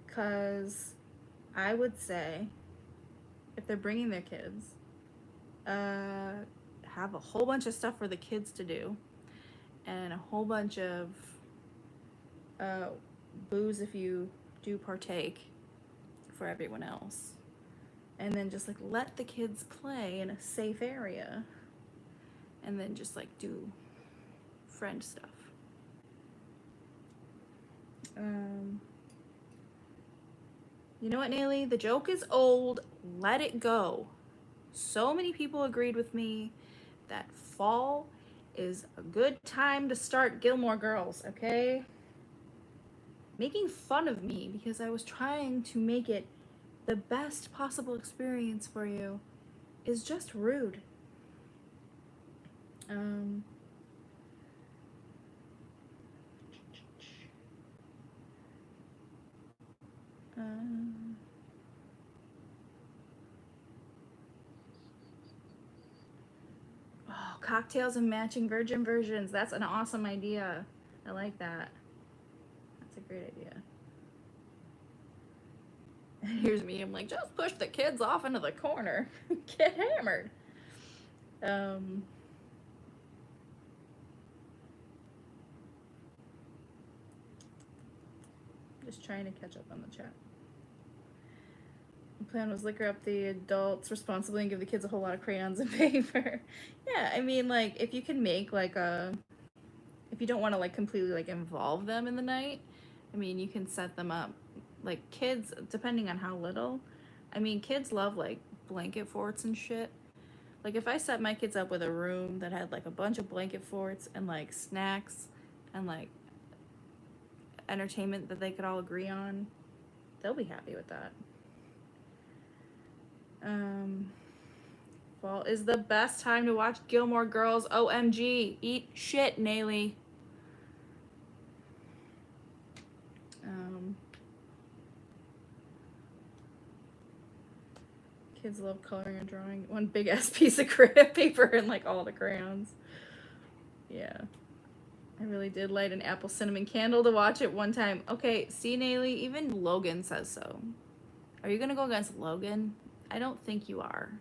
Speaker 1: Because I would say if they're bringing their kids, have a whole bunch of stuff for the kids to do and a whole bunch of booze if you do partake for everyone else. And then just like let the kids play in a safe area and then just like do friend stuff. You know what, Nayli? The joke is old. Let it go. So many people agreed with me that fall is a good time to start Gilmore Girls, okay? Making fun of me because I was trying to make it the best possible experience for you is just rude. Oh, cocktails and matching virgin versions. That's an awesome idea. I like that. That's a great idea. And here's me. I'm like, just push the kids off into the corner. Get hammered. Just trying to catch up on the chat. plan was liquor up the adults responsibly and give the kids a whole lot of crayons and paper. Yeah, I mean, like, if you can make, like, if you don't want to, like, completely, like, involve them in the night, I mean, you can set them up. Like, kids, depending on how little, I mean, kids love, like, blanket forts and shit. Like, if I set my kids up with a room that had, like, a bunch of blanket forts and, like, snacks and, like, entertainment that they could all agree on, they'll be happy with that. Fall is the best time to watch Gilmore Girls. OMG. Eat shit, Nayli. Kids love coloring and drawing. One big ass piece of paper and like all the crayons. Yeah. I really did light an apple cinnamon candle to watch it one time. Okay, see, Nayli, even Logan says so. Are you gonna go against Logan? I don't think you are.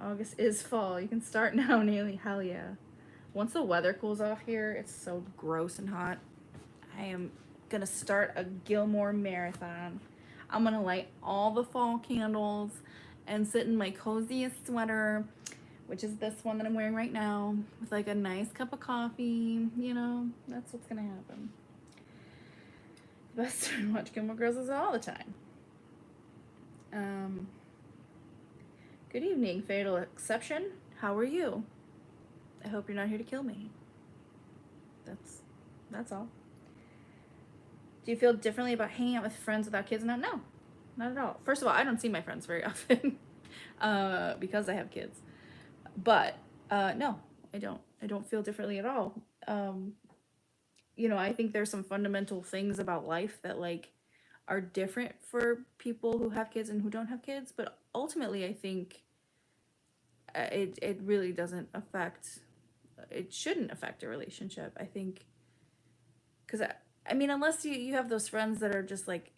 Speaker 1: August is fall. You can start now, Nayli. Hell yeah. Once the weather cools off here, it's so gross and hot. I am gonna start a Gilmore marathon. I'm gonna light all the fall candles and sit in my coziest sweater, which is this one that I'm wearing right now, with like a nice cup of coffee. You know, that's what's gonna happen. The best time to watch Gilmore Girls is all the time. Good evening, Fatal Exception. How are you? I hope you're not here to kill me. That's all. Do you feel differently about hanging out with friends without kids? No, not at all. First of all, I don't see my friends very often because I have kids. But no, I don't. I don't feel differently at all. You know, I think there's some fundamental things about life that like are different for people who have kids and who don't have kids. But ultimately, I think it really doesn't affect. It shouldn't affect a relationship. I think because I mean, unless you have those friends that are just like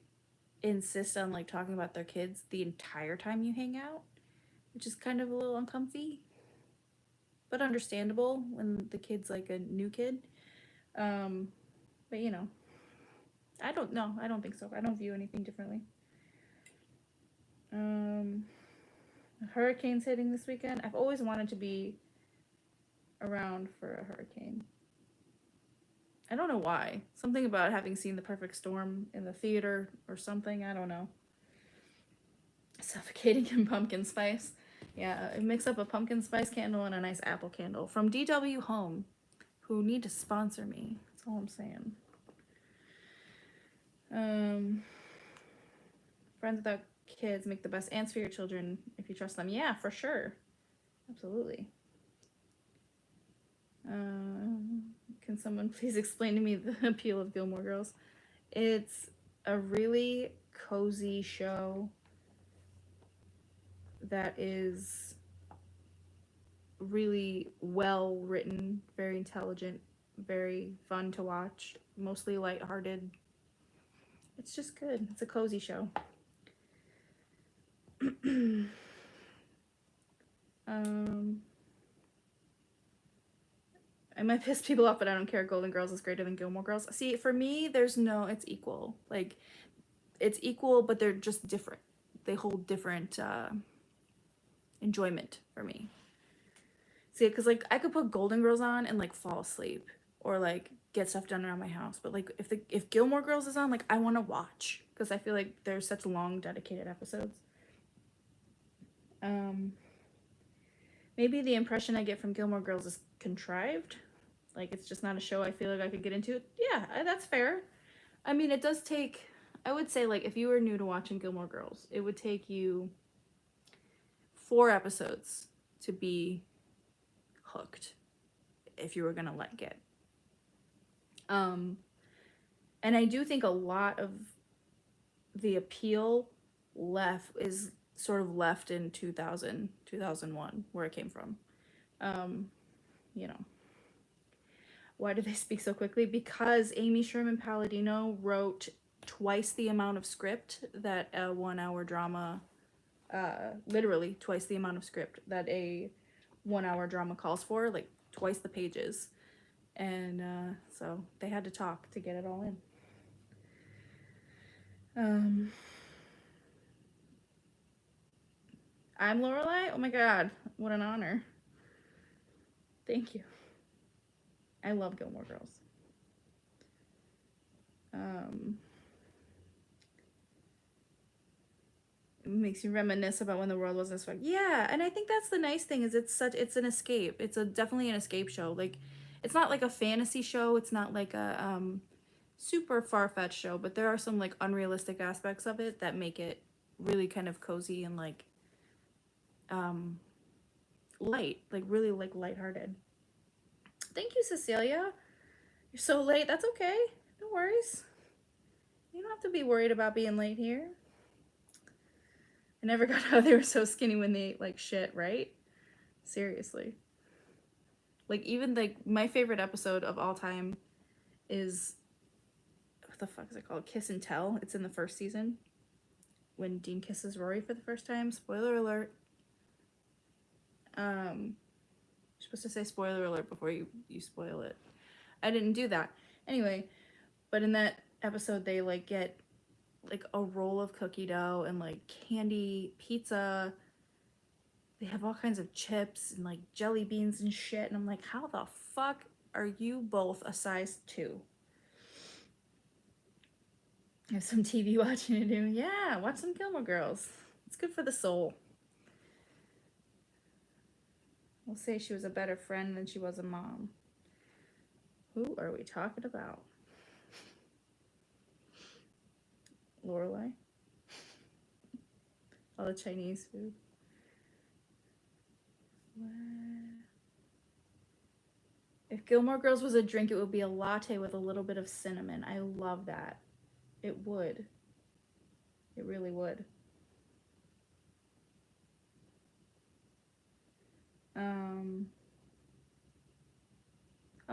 Speaker 1: insist on like talking about their kids the entire time you hang out, which is kind of a little uncomfy, but understandable when the kid's like a new kid. But you know, I don't know. I don't think so. I don't view anything differently. Hurricane's hitting this weekend. I've always wanted to be around for a hurricane. I don't know why. Something about having seen The Perfect Storm in the theater or something. I don't know. Suffocating in pumpkin spice. Yeah, mix up a pumpkin spice candle and a nice apple candle from DW Home, who need to sponsor me. That's all I'm saying. Friends without kids make the best aunts for your children if you trust them. Yeah, for sure. Absolutely. Can someone please explain to me the appeal of Gilmore Girls? It's a really cozy show that is really well written, very intelligent, very fun to watch, mostly lighthearted. It's just good. It's a cozy show. I might piss people off, but I don't care. Golden Girls is greater than Gilmore Girls. See, for me, there's no, it's equal. Like, it's equal, but they're just different. They hold different enjoyment for me. See, because, like, I could put Golden Girls on and, like, fall asleep or, like, get stuff done around my house. But, like, if Gilmore Girls is on, like, I want to watch because I feel like there's such long, dedicated episodes. Maybe the impression I get from Gilmore Girls is contrived. Like, it's just not a show I feel like I could get into. Yeah, that's fair. I mean, it does take, I would say, like, if you were new to watching Gilmore Girls, it would take you 4 episodes to be hooked if you were gonna let get. And I do think a lot of the appeal is sort of left in 2001, where it came from. You know, why do they speak so quickly? Because Amy Sherman Palladino wrote twice the amount of script that a 1-hour drama, literally twice the amount of script that a 1-hour drama calls for, like twice the pages. And so they had to talk to get it all in. I'm Lorelai? Oh my god, what an honor. Thank you. I love Gilmore Girls. It makes you reminisce about when the world wasn't as fun. Yeah, and I think that's the nice thing is it's an escape. It's definitely an escape show. Like, it's not like a fantasy show. It's not like a super far-fetched show, but there are some like unrealistic aspects of it that make it really kind of cozy and like light, like really like lighthearted. Thank you, Cecilia. You're so late. That's okay. No worries. You don't have to be worried about being late here. I never got how they were so skinny when they ate like shit, right? Seriously. Like, even like my favorite episode of all time is, what the fuck is it called? Kiss and Tell. It's in the first season when Dean kisses Rory for the first time. Spoiler alert. You're supposed to say spoiler alert before you spoil it. I didn't do that. Anyway, but in that episode they like get like a roll of cookie dough and like candy, pizza. They have all kinds of chips and like jelly beans and shit. And I'm like, how the fuck are you both a size 2? I have some TV watching to do. Yeah, watch some Gilmore Girls. It's good for the soul. We'll say she was a better friend than she was a mom. Who are we talking about? Lorelai? All the Chinese food. What? If Gilmore Girls was a drink, it would be a latte with a little bit of cinnamon. I love that. It would. It really would.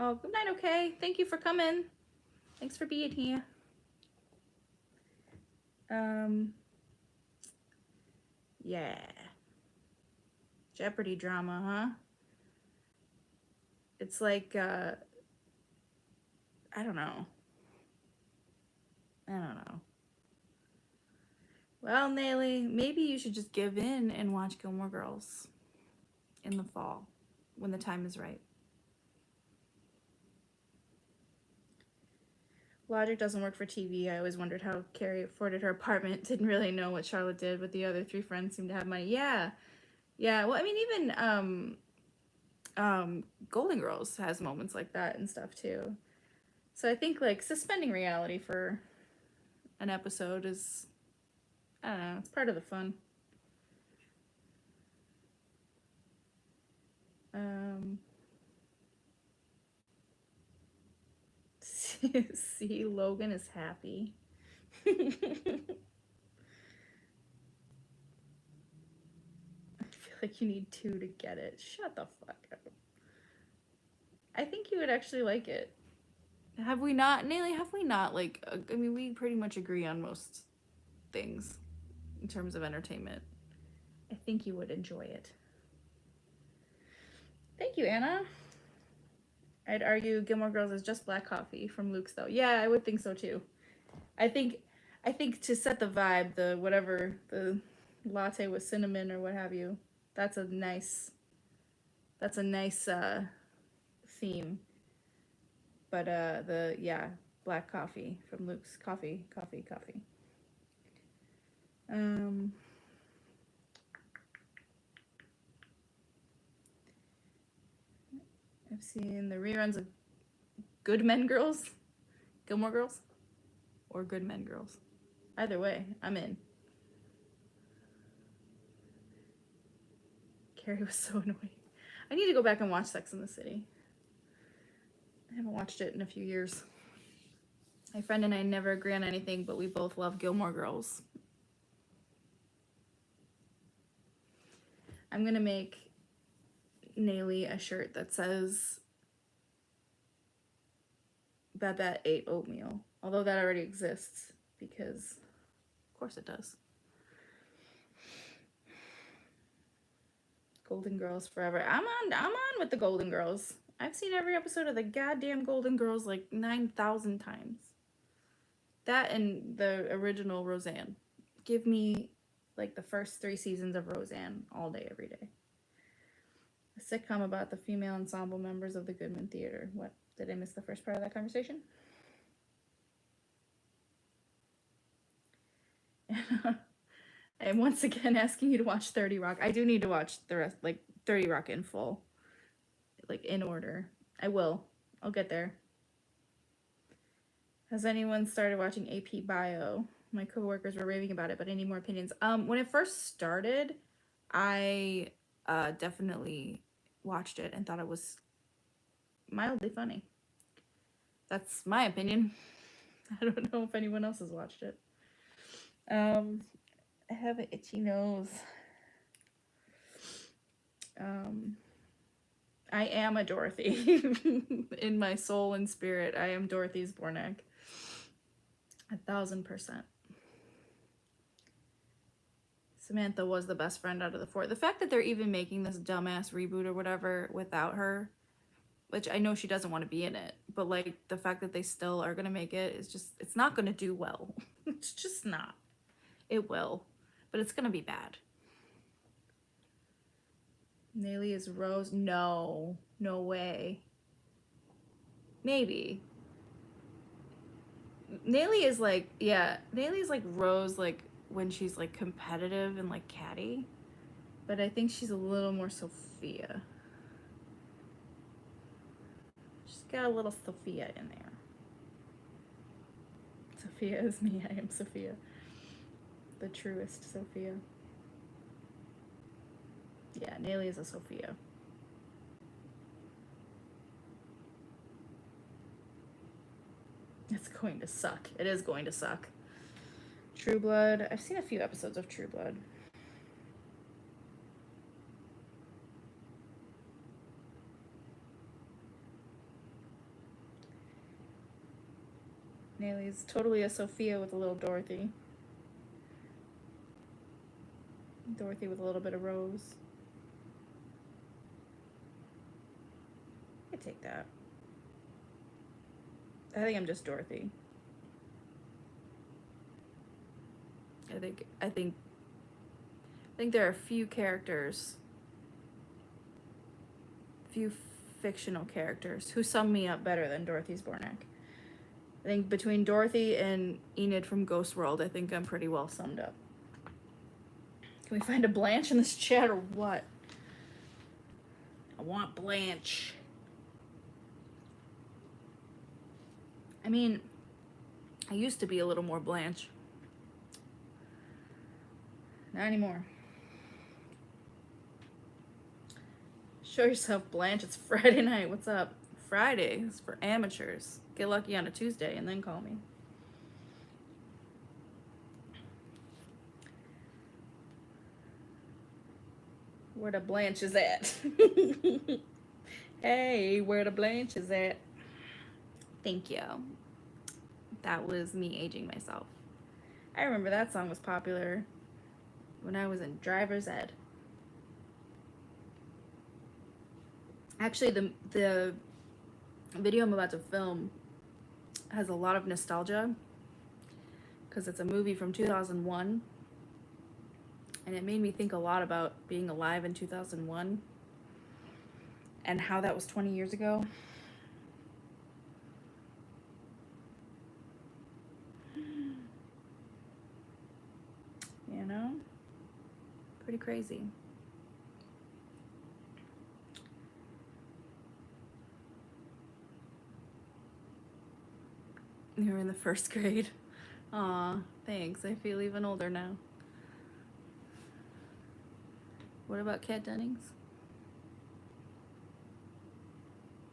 Speaker 1: Oh, good night, okay? Thank you for coming. Thanks for being here. Yeah. Jeopardy drama, huh? It's like, I don't know. Well, Nayli, maybe you should just give in and watch Gilmore Girls in the fall when the time is right. Logic doesn't work for TV. I always wondered how Carrie afforded her apartment. Didn't really know what Charlotte did, but the other 3 friends seemed to have money. Yeah. Well, I mean, even Golden Girls has moments like that and stuff too. So I think like suspending reality for an episode is, I don't know, it's part of the fun. See, Logan is happy. I feel like you need 2 to get it. Shut the fuck up. I think you would actually like it. Have we not, Nayli, like, I mean, we pretty much agree on most things in terms of entertainment. I think you would enjoy it. Thank you, Anna. I'd argue Gilmore Girls is just black coffee from Luke's, though. Yeah, I would think so too. I think to set the vibe, the latte with cinnamon or what have you, that's a nice theme. But black coffee from Luke's coffee. I've seen the reruns of Good Men Girls, Gilmore Girls, or Good Men Girls. Either way, I'm in. Carrie was so annoying. I need to go back and watch Sex and the City. I haven't watched it in a few years. My friend and I never agree on anything, but we both love Gilmore Girls. I'm gonna make Nayli a shirt that says Babette ate oatmeal, although that already exists because, of course, it does. Golden Girls forever. I'm on with the Golden Girls. I've seen every episode of the goddamn Golden Girls like 9,000 times. That and the original Roseanne. Give me like the first 3 seasons of Roseanne all day, every day. A sitcom about the female ensemble members of the Goodman Theater. What? Did I miss the first part of that conversation? I'm once again asking you to watch 30 Rock. I do need to watch the rest, like 30 Rock in full, like in order. I will. I'll get there. Has anyone started watching AP Bio? My coworkers were raving about it, but I need more opinions. When it first started, I definitely watched it and thought it was mildly funny. That's my opinion. I don't know if anyone else has watched it. I have an itchy nose. I am a Dorothy. In my soul and spirit, I am Dorothy Zbornak. 1,000%. Samantha was the best friend out of the 4. The fact that they're even making this dumbass reboot or whatever without her, which I know she doesn't want to be in it, but like the fact that they still are going to make it is just, it's not going to do well. It's just not. It will, but it's going to be bad. Nayli is Rose. No way. Maybe. Nayli is like, yeah, Nayli is like Rose, like when she's like competitive and like catty, but I think she's a little more Sophia. She's got a little Sophia in there. Sophia is me. I am Sophia. The truest Sophia. Yeah, Nayli is a Sophia. It's going to suck. It is going to suck. True Blood. I've seen a few episodes of True Blood. Nayli's totally a Sophia with a little Dorothy. Dorothy with a little bit of Rose. I could take that. I think I'm just Dorothy. I think there are a few characters, few fictional characters who sum me up better than Dorothy Zbornak. I think between Dorothy and Enid from Ghost World, I think I'm pretty well summed up. Can we find a Blanche in this chat or what? I want Blanche. I mean, I used to be a little more Blanche. Not anymore. Show yourself, Blanche. It's Friday night. What's up? Friday is for amateurs. Get lucky on a Tuesday and then call me. Where the Blanche is at? Hey, where the Blanche is at? Thank you. That was me aging myself. I remember that song was popular when I was in driver's ed. Actually, the video I'm about to film has a lot of nostalgia because it's a movie from 2001, and it made me think a lot about being alive in 2001 and how that was 20 years ago. You know? Pretty crazy. You were in the 1st grade. Aw, thanks. I feel even older now. What about Kat Dennings?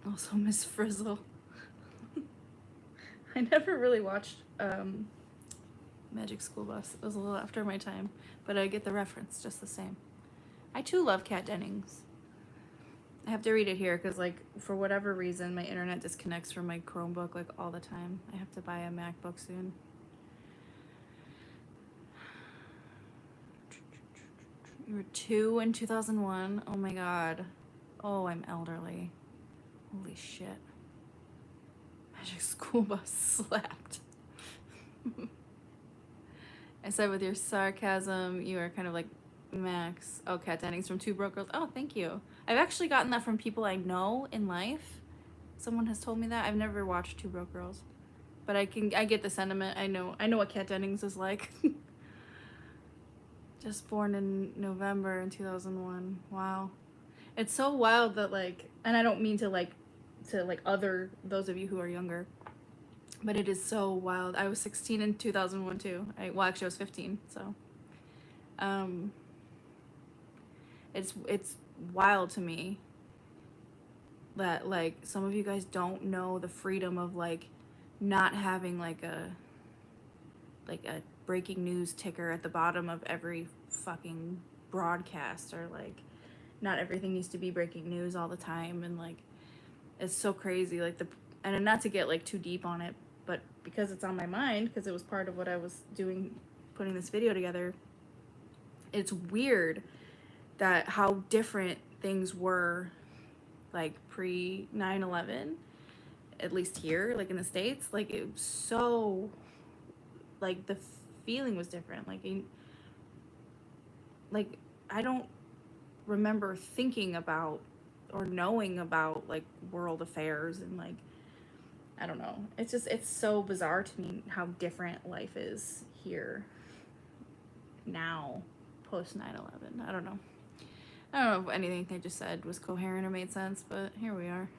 Speaker 1: Also Miss Frizzle. I never really watched Magic School Bus. It was a little after my time, but I get the reference just the same. I too love Kat Dennings. I have to read it here because, like, for whatever reason, my internet disconnects from my Chromebook, like, all the time. I have to buy a MacBook soon. You were 2 in 2001? Oh my god. Oh, I'm elderly. Holy shit. Magic School Bus slapped. I said with your sarcasm, you are kind of like Max. Oh, Kat Dennings from Two Broke Girls. Oh, thank you. I've actually gotten that from people I know in life. Someone has told me that. I've never watched Two Broke Girls, but I get the sentiment. I know what Kat Dennings is like. Just born in November in 2001. Wow. It's so wild that like, and I don't mean to other those of you who are younger, but it is so wild. I was 16 in 2001 too. Well, actually I was 15, so it's wild to me that like some of you guys don't know the freedom of like not having like a breaking news ticker at the bottom of every fucking broadcast, or like not everything needs to be breaking news all the time. And like it's so crazy, like and not to get like too deep on it, but because it's on my mind, because it was part of what I was doing putting this video together, it's weird that how different things were like pre 9/11, at least here, like in the States. Like it was so, like the feeling was different. Like I don't remember thinking about or knowing about like world affairs, and like I don't know, it's so bizarre to me how different life is here now post 9/11. I don't know if anything I just said was coherent or made sense, but here we are.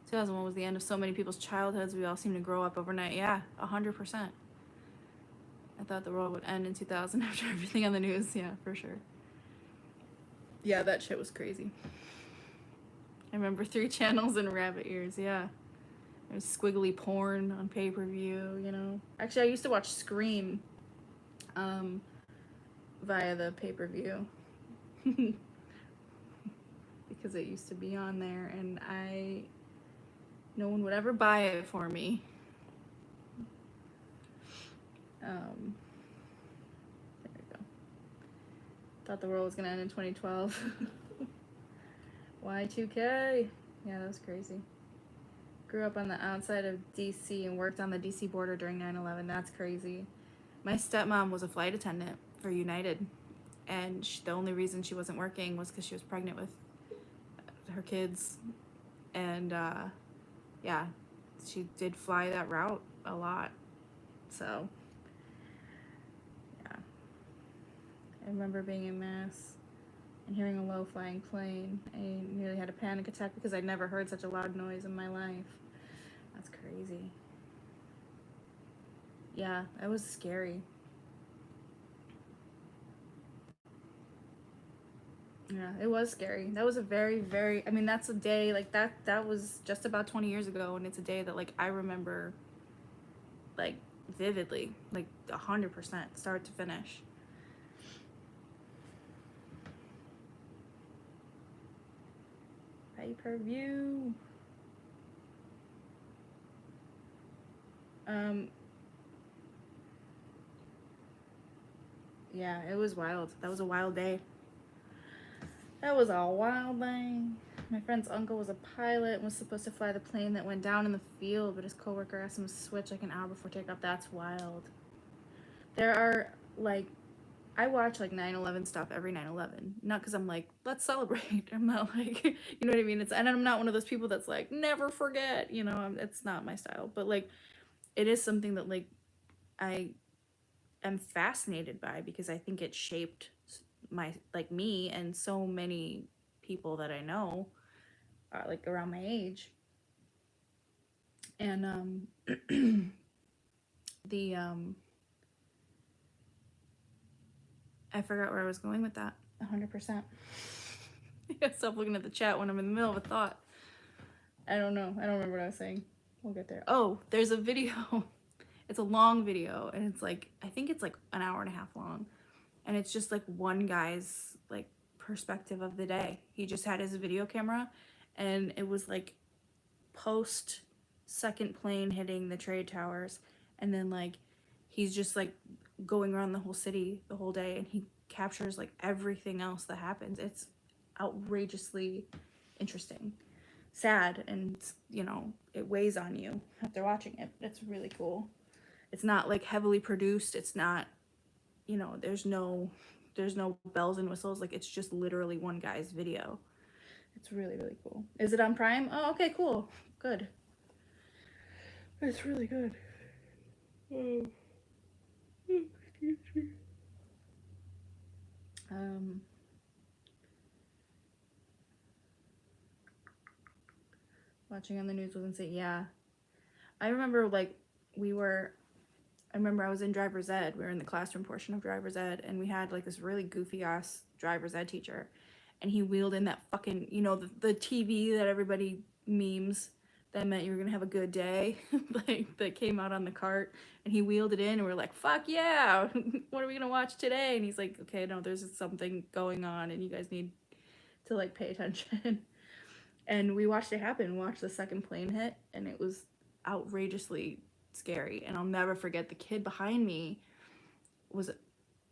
Speaker 1: 2001 was the end of so many people's childhoods. We all seem to grow up overnight. Yeah, 100%. I thought the world would end in 2000 after everything on the news. Yeah, for sure. Yeah, that shit was crazy. I remember 3 channels and rabbit ears. Yeah. There's squiggly porn on pay-per-view, you know. Actually, I used to watch Scream via the pay-per-view. Because it used to be on there, and no one would ever buy it for me. There we go. Thought the world was gonna end in 2012. Y2K. Yeah, that was crazy. Grew up on the outside of DC and worked on the DC border during 9/11. That's crazy. My stepmom was a flight attendant for United, and the only reason she wasn't working was because she was pregnant with her kids. And yeah, she did fly that route a lot. So yeah, I remember being in Mass and hearing a low flying plane. I nearly had a panic attack because I'd never heard such a loud noise in my life. That's crazy. Yeah, that was scary. Yeah, it was scary. That was a very, very, I mean, that's a day, like, that was just about 20 years ago, and it's a day that, like, I remember, like, vividly, like, 100%, start to finish. Pay-per-view. Yeah, it was wild. That was a wild day. That was a wild thing. My friend's uncle was a pilot and was supposed to fly the plane that went down in the field, but his coworker asked him to switch like an hour before takeoff. That's wild. There are, like, I watch, like, 9/11 stuff every 9/11. Not because I'm like, let's celebrate. I'm not like, you know what I mean? And I'm not one of those people that's like, never forget, you know? It's not my style. But, like, it is something that, like, I am fascinated by, because I think it shaped me and so many people that I know, like around my age. And the I forgot where I was going with that. 100%. I gotta stop looking at the chat when I'm in the middle of a thought. I don't know. I don't remember what I was saying. We'll get there. Oh, there's a video. It's a long video, and it's like, I think it's like an hour and a half long, and it's just like one guy's like perspective of the day. He just had his video camera, and it was like post second plane hitting the trade towers, and then like he's just like going around the whole city the whole day, and he captures like everything else that happens. It's outrageously interesting. sad, and you know, it weighs on you after watching it. It's really cool. It's not like heavily produced. It's not, you know, there's no bells and whistles. Like, it's just literally one guy's video. It's really, really cool. Is it on Prime? Oh, okay, cool. Good. It's really good. Excuse me. Watching on the news was insane. Yeah. I remember, like, I remember I was in driver's ed. We were in the classroom portion of driver's ed, and we had, like, this really goofy ass driver's ed teacher. And he wheeled in that fucking, you know, the TV that everybody memes that meant you were gonna have a good day, like, that came out on the cart. And he wheeled it in, and we're like, fuck yeah, what are we gonna watch today? And he's like, okay, no, there's something going on, and you guys need to, like, pay attention. And we watched it happen, watched the second plane hit, and it was outrageously scary. And I'll never forget, the kid behind me was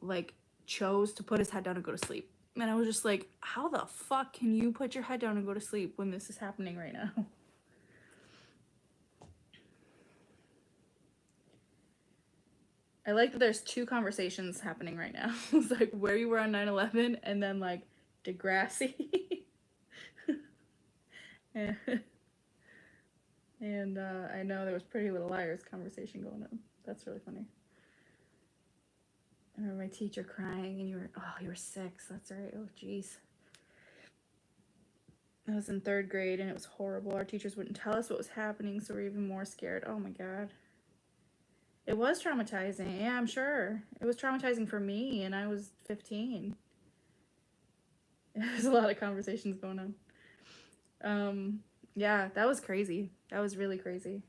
Speaker 1: like, chose to put his head down and go to sleep. And I was just like, how the fuck can you put your head down and go to sleep when this is happening right now? I like that there's two conversations happening right now. It's like where you were on 9/11, and then like Degrassi. And I know there was Pretty Little Liars conversation going on. That's really funny. I remember my teacher crying, and you were 6. That's right. Oh, jeez. I was in 3rd grade, and it was horrible. Our teachers wouldn't tell us what was happening, so we were even more scared. Oh my god. It was traumatizing. Yeah, I'm sure. It was traumatizing for me, and I was 15. There's a lot of conversations going on. Yeah, that was crazy. That was really crazy.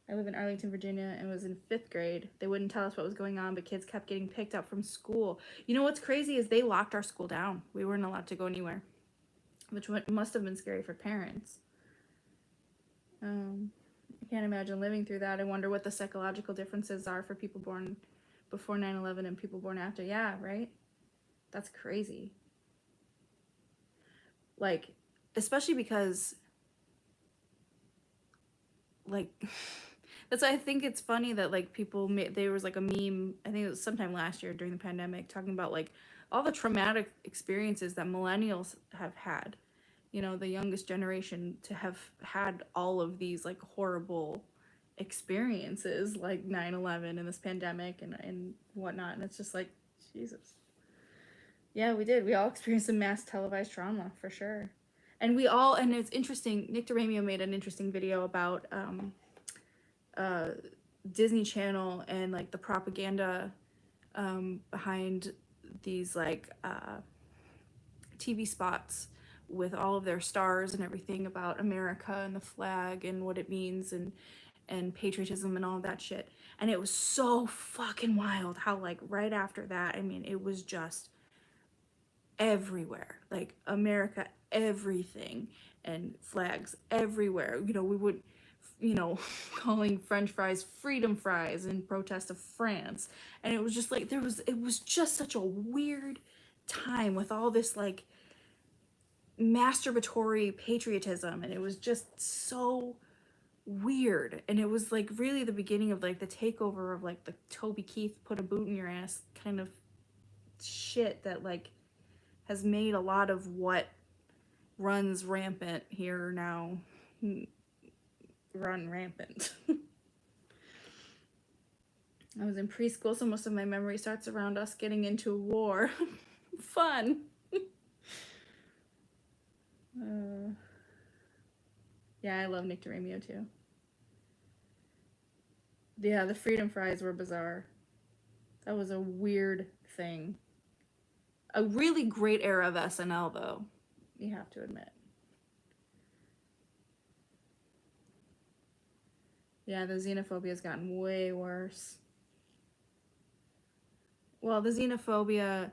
Speaker 1: I live in Arlington, Virginia, and was in 5th grade. They wouldn't tell us what was going on, but kids kept getting picked up from school. You know what's crazy is they locked our school down. We weren't allowed to go anywhere, which must have been scary for parents. I can't imagine living through that. I wonder what the psychological differences are for people born before 9/11 and people born after. Yeah, right? That's crazy. Like, especially because, like, that's why I think it's funny that, like, there was, like, a meme, I think it was sometime last year during the pandemic, talking about, like, all the traumatic experiences that millennials have had. You know, the youngest generation to have had all of these, like, horrible experiences, like 9/11 and this pandemic and whatnot. And it's just like, Jesus. Yeah, we did. We all experienced some mass televised trauma, for sure. And it's interesting, Nick DeRamio made an interesting video about Disney Channel and, like, the propaganda behind these, like, TV spots with all of their stars and everything about America and the flag and what it means and patriotism and all of that shit. And it was so fucking wild how, like, right after that, I mean, it was just everywhere. Like, America, everything, and flags everywhere. You know, we would, you know, calling French fries freedom fries in protest of France. And it was just like, it was just such a weird time with all this, like, masturbatory patriotism, and it was just so weird. And it was, like, really the beginning of, like, the takeover of, like, the Toby Keith put a boot in your ass kind of shit that, like, has made a lot of what runs rampant here now run rampant. I was in preschool, so most of my memory starts around us getting into war. Fun. Yeah, I love Nick DeRamio too. Yeah, the freedom fries were bizarre. That was a weird thing. A really great era of SNL, though, you have to admit. Yeah, the xenophobia has gotten way worse. Well, the xenophobia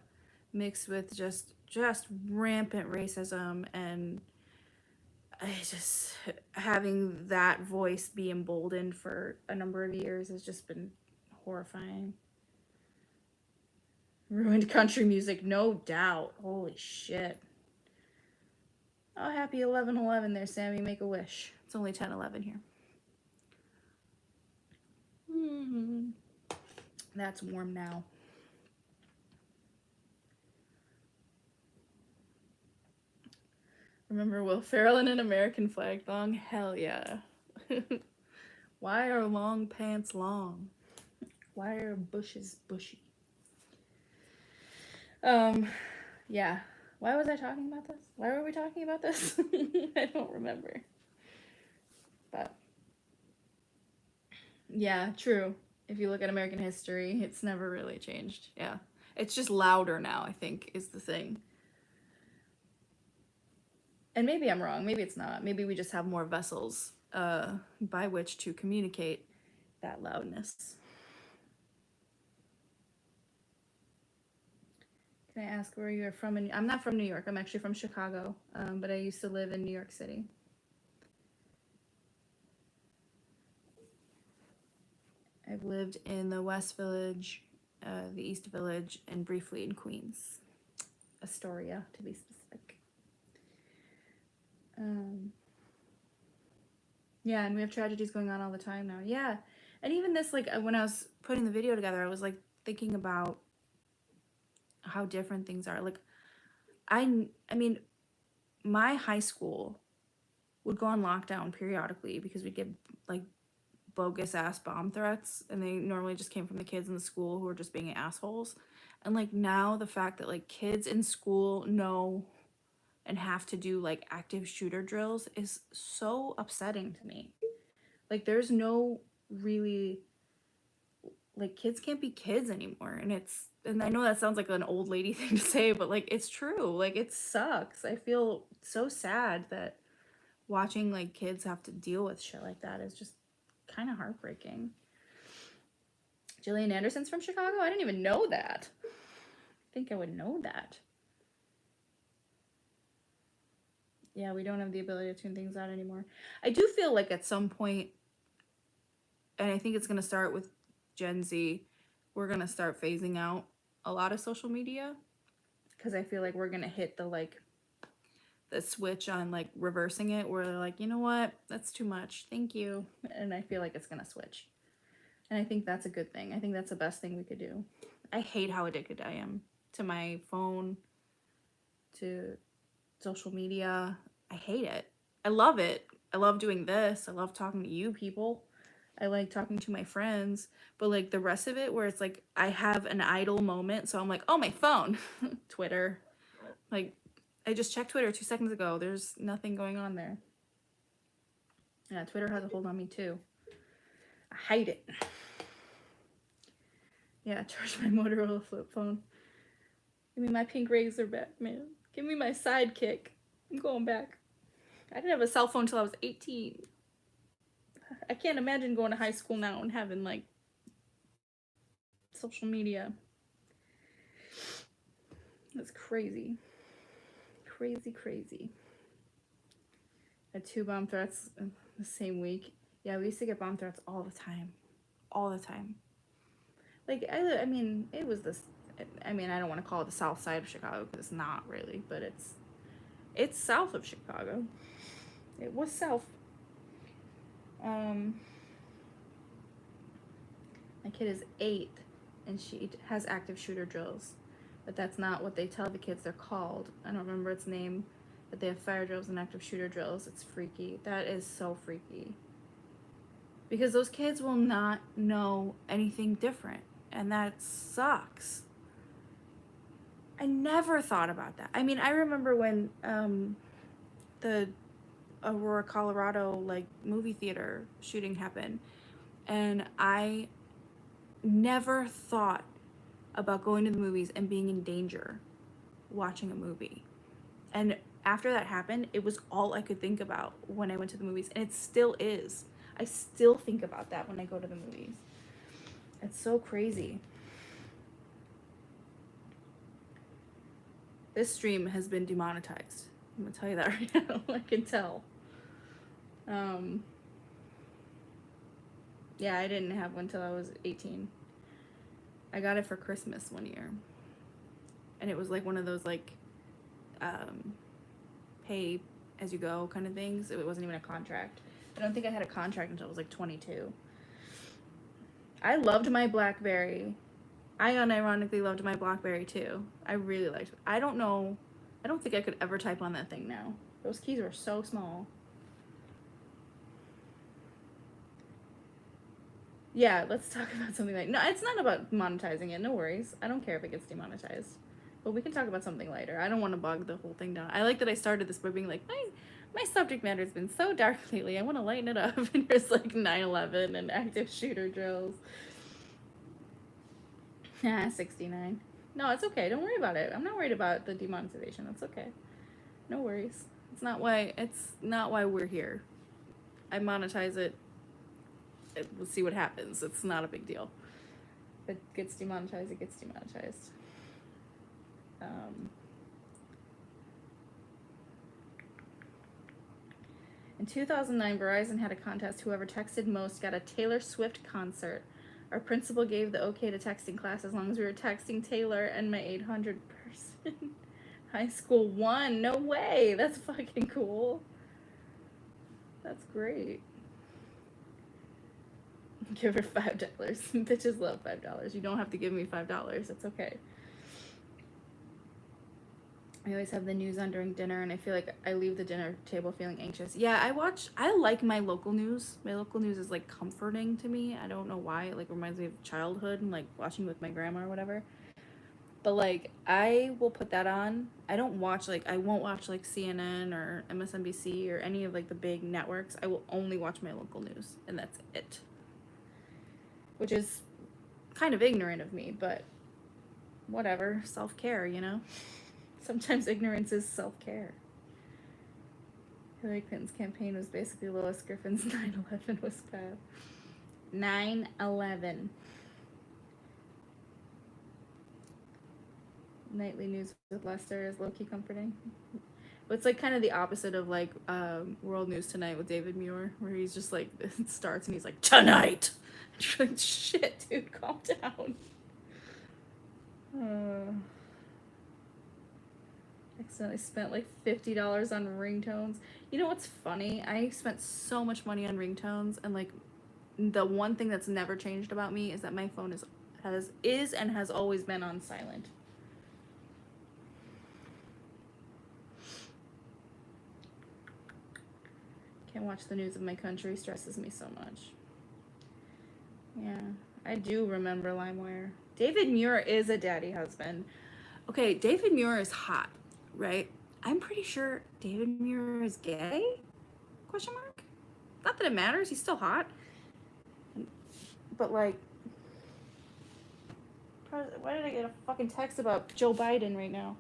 Speaker 1: mixed with just rampant racism, and just having that voice be emboldened for a number of years has just been horrifying. Ruined country music, no doubt. Holy shit. Oh, happy 11/11 there, Sammy. Make a wish. It's only 10/11 here. That's warm now. Remember Will Ferrell in an American flag thong? Hell yeah. Why are long pants long? Why are bushes bushy? Yeah. Why was I talking about this? Why were we talking about this? I don't remember. But yeah, true. If you look at American history, it's never really changed. Yeah. It's just louder now, I think, is the thing. And maybe I'm wrong. Maybe it's not. Maybe we just have more vessels by which to communicate that loudness. Can I ask where you're from? I'm not from New York. I'm actually from Chicago, but I used to live in New York City. I've lived in the West Village, the East Village, and briefly in Queens. Astoria, to be specific. Yeah, and we have tragedies going on all the time now. Yeah, and even this, like, when I was putting the video together, I was, like, thinking about how different things are. Like, I mean, my high school would go on lockdown periodically because we'd get, like, bogus ass bomb threats, and they normally just came from the kids in the school who were just being assholes. And, like, now the fact that, like, kids in school know and have to do, like, active shooter drills is so upsetting to me. Like, there's no really, like, kids can't be kids anymore. And I know that sounds like an old lady thing to say, but, like, it's true. Like, it sucks. I feel so sad that watching, like, kids have to deal with shit like that is just kind of heartbreaking. Gillian Anderson's from Chicago? I didn't even know that. I think I would know that. Yeah, we don't have the ability to tune things out anymore. I do feel like at some point, and I think it's going to start with Gen Z, we're going to start phasing out a lot of social media, because I feel like we're going to hit the switch on, like, reversing it, where they're like, you know what, that's too much, thank you. And I feel like it's going to switch. And I think that's a good thing. I think that's the best thing we could do. I hate how addicted I am to my phone, to social media. I hate it. I love it. I love doing this. I love talking to you people. I like talking to my friends. But, like, the rest of it, where it's like I have an idle moment, so I'm like, oh, my phone. Twitter. Like, I just checked Twitter 2 seconds ago. There's nothing going on there. Yeah, Twitter has a hold on me too. I hate it. Yeah, charge my Motorola flip phone. Give me my pink razor back, man. Give me my sidekick. I'm going back. I didn't have a cell phone until I was 18. I can't imagine going to high school now and having, like, social media. That's crazy. Crazy, crazy. I had 2 bomb threats in the same week. Yeah, we used to get bomb threats all the time. All the time. Like, I mean, it was this, I mean, I don't want to call it the south side of Chicago, because it's not really, but it's south of Chicago. It was south. My kid is 8, and she has active shooter drills, but that's not what they tell the kids they're called. I don't remember its name, but they have fire drills and active shooter drills. It's freaky. That is so freaky. Because those kids will not know anything different, and that sucks. I never thought about that. I mean, I remember when the Aurora, Colorado, like, movie theater shooting happened, and I never thought about going to the movies and being in danger watching a movie. And after that happened, it was all I could think about when I went to the movies, and it still is. I still think about that when I go to the movies. It's so crazy. This stream has been demonetized. I'm gonna tell you that right now. I can tell. Yeah, I didn't have one till I was 18. I got it for Christmas one year. And it was like one of those, like, pay as you go kind of things. It wasn't even a contract. I don't think I had a contract until I was like 22. I loved my BlackBerry. I unironically loved my BlackBerry too. I really liked it. I don't know. I don't think I could ever type on that thing now. Those keys were so small. Yeah, let's talk about something like... No, it's not about monetizing it. No worries. I don't care if it gets demonetized. But we can talk about something lighter. I don't want to bog the whole thing down. I like that I started this by being like, my subject matter has been so dark lately. I want to lighten it up. And there's like 9/11 and active shooter drills. 69. No, it's okay. Don't worry about it. I'm not worried about the demonetization. That's okay. No worries. It's not why we're here. I monetize it. We'll see what happens. It's not a big deal. If it gets demonetized, it gets demonetized. In 2009, Verizon had a contest. Whoever texted most got a Taylor Swift concert. Our principal gave the okay to texting class as long as we were texting Taylor, and my 800 person high school won. No way. That's fucking cool. That's great. Give her $5. Bitches love $5. You don't have to give me $5. It's okay. I always have the news on during dinner, and I feel like I leave the dinner table feeling anxious. Yeah, I like my local news. My local news is like comforting to me. I don't know why. It like reminds me of childhood and like watching with my grandma or whatever. But like I will put that on. I won't watch like CNN or MSNBC or any of like the big networks. I will only watch my local news, and that's it. Which is kind of ignorant of me, but whatever. Self-care, you know? Sometimes ignorance is self-care. Hillary Clinton's campaign was basically Lois Griffin's 9/11 was bad. 9/11. Nightly news with Lester is low-key comforting. It's like kind of the opposite of like World News Tonight with David Muir, where he's just like, it starts and he's like, tonight! And you're like, shit, dude, calm down. Accidentally spent like $50 on ringtones. You know what's funny? I spent so much money on ringtones, and like the one thing that's never changed about me is that my phone is and has always been on silent. Can't watch the news of my country. Stresses me so much. Yeah, I do remember LimeWire. David Muir is a daddy husband. Okay, David Muir is hot, right? I'm pretty sure David Muir is gay? Question mark? Not that it matters. He's still hot. But like, why did I get a fucking text about Joe Biden right now?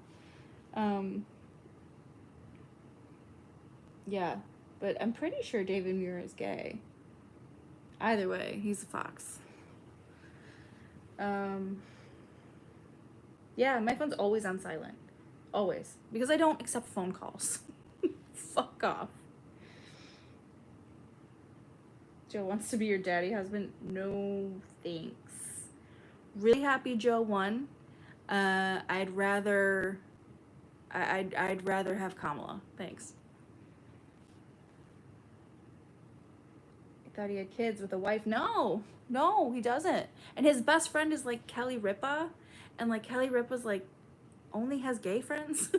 Speaker 1: Yeah, but I'm pretty sure David Muir is gay. Either way, he's a fox. Yeah, my phone's always on silent. Always. Because I don't accept phone calls. Fuck off. Joe wants to be your daddy husband. No thanks. Really happy Joe won. I'd rather have Kamala. Thanks. I thought he had kids with a wife. No, he doesn't. And his best friend is like Kelly Ripa, and like Kelly Ripa's like only has gay friends.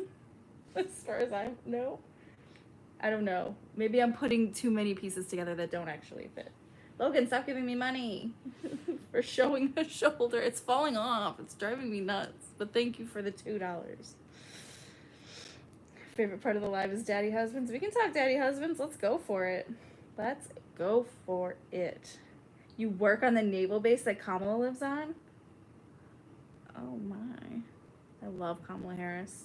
Speaker 1: As far as I know. I don't know. Maybe I'm putting too many pieces together that don't actually fit. Logan, stop giving me money for showing a shoulder. It's falling off. It's driving me nuts. But thank you for the $2. Favorite part of the live is daddy husbands. We can talk daddy husbands. Let's go for it. Let's go for it. You work on the naval base that Kamala lives on? Oh my. I love Kamala Harris.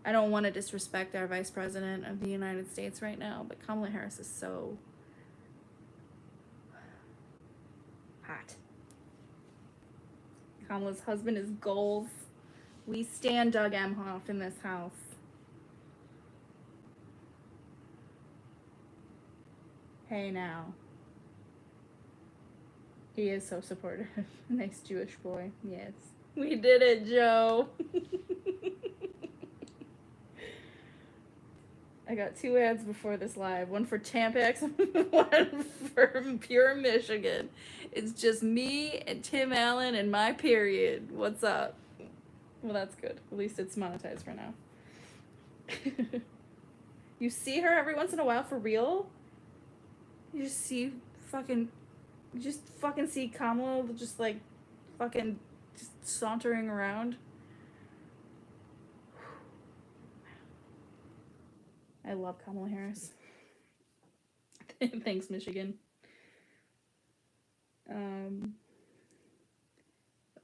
Speaker 1: I don't want to disrespect our Vice President of the United States right now, but Kamala Harris is so hot. Kamala's husband is goals. We stand Doug Emhoff in this house. Hey now. He is so supportive. Nice Jewish boy. Yes. We did it, Joe. I got 2 ads before this live. One for Tampax and one for Pure Michigan. It's just me and Tim Allen and my period. What's up? Well, that's good. At least it's monetized for now. You see her every once in a while for real? You just see fucking... You just fucking see Kamala just like fucking just sauntering around. I love Kamala Harris. Thanks, Michigan. The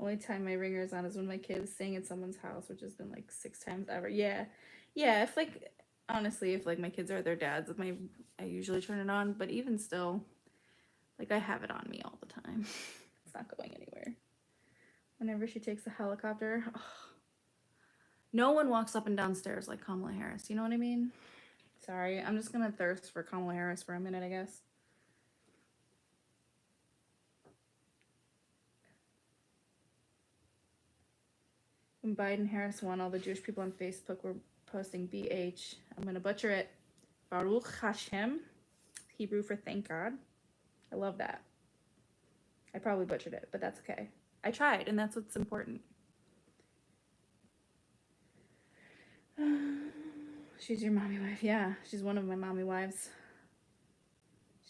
Speaker 1: only time my ringer is on is when my kid is staying at someone's house, which has been like 6 times ever. Yeah. If like, honestly, if like my kids are at their dad's, I usually turn it on. But even still, like I have it on me all the time. It's not going anywhere. Whenever she takes the helicopter, no one walks up and down stairs like Kamala Harris. You know what I mean? Sorry, I'm just gonna thirst for Kamala Harris for a minute, I guess. When Biden-Harris won, all the Jewish people on Facebook were posting BH. I'm gonna butcher it. Baruch Hashem, Hebrew for thank God. I love that. I probably butchered it, but that's okay. I tried, and that's what's important. She's your mommy wife. Yeah, she's one of my mommy wives.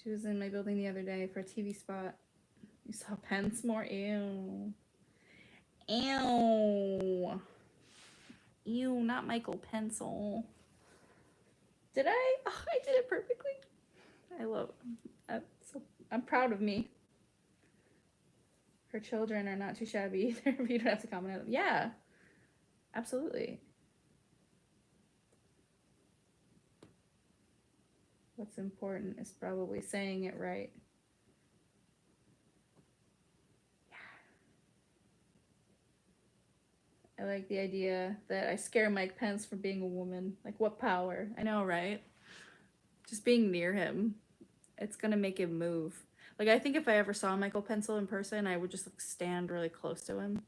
Speaker 1: She was in my building the other day for a TV spot. You saw Pence more? Ew. Ew. Ew, not Michael Pencil. Did I? Oh, I did it perfectly. I love it. I'm proud of me. Her children are not too shabby either. You don't have to comment on them. Yeah, absolutely. What's important is probably saying it right. I like the idea that I scare Mike Pence for being a woman. Like, what power? I know, right? Just being near him, it's gonna make him move. Like, I think if I ever saw Michael Pence in person, I would just like stand really close to him,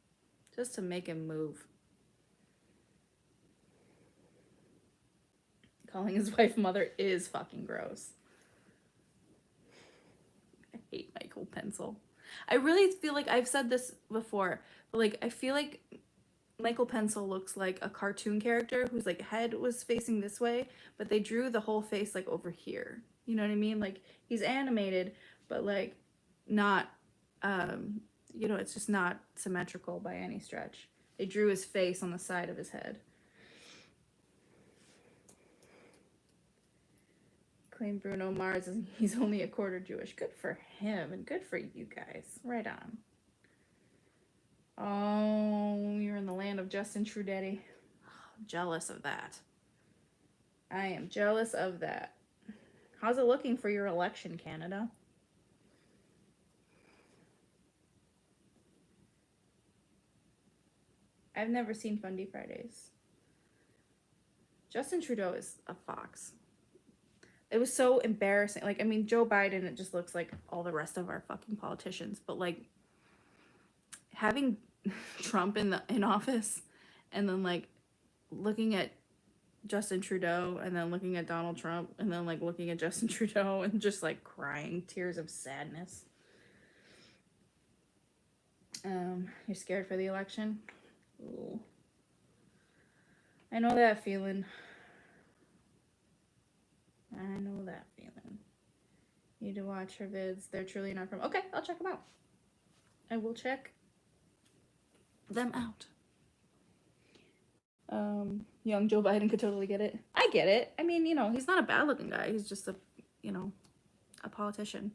Speaker 1: just to make him move. Calling his wife mother is fucking gross. I hate Michael Pencil. I really feel like I've said this before, but like I feel like Michael Pencil looks like a cartoon character whose like head was facing this way, but they drew the whole face like over here. You know what I mean? Like he's animated, but like not, you know, it's just not symmetrical by any stretch. They drew his face on the side of his head. Claim Bruno Mars is he's only a quarter Jewish. Good for him and good for you guys. Right on. Oh, you're in the land of Justin Trudeau. Oh, jealous of that. I am jealous of that. How's it looking for your election, Canada? I've never seen Fundy Fridays. Justin Trudeau is a fox. It was so embarrassing. Like, I mean, Joe Biden, it just looks like all the rest of our fucking politicians. But, like, having Trump in office and then, like, looking at Justin Trudeau and then looking at Donald Trump and then, like, looking at Justin Trudeau and just, like, crying tears of sadness. You're scared for the election? Ooh. I know that feeling. I know that feeling. Need to watch her vids. They're truly not from... Okay, I'll check them out. I will check them out. Young Joe Biden could totally get it. I get it. I mean, you know, he's not a bad looking guy. He's just a, you know, a politician.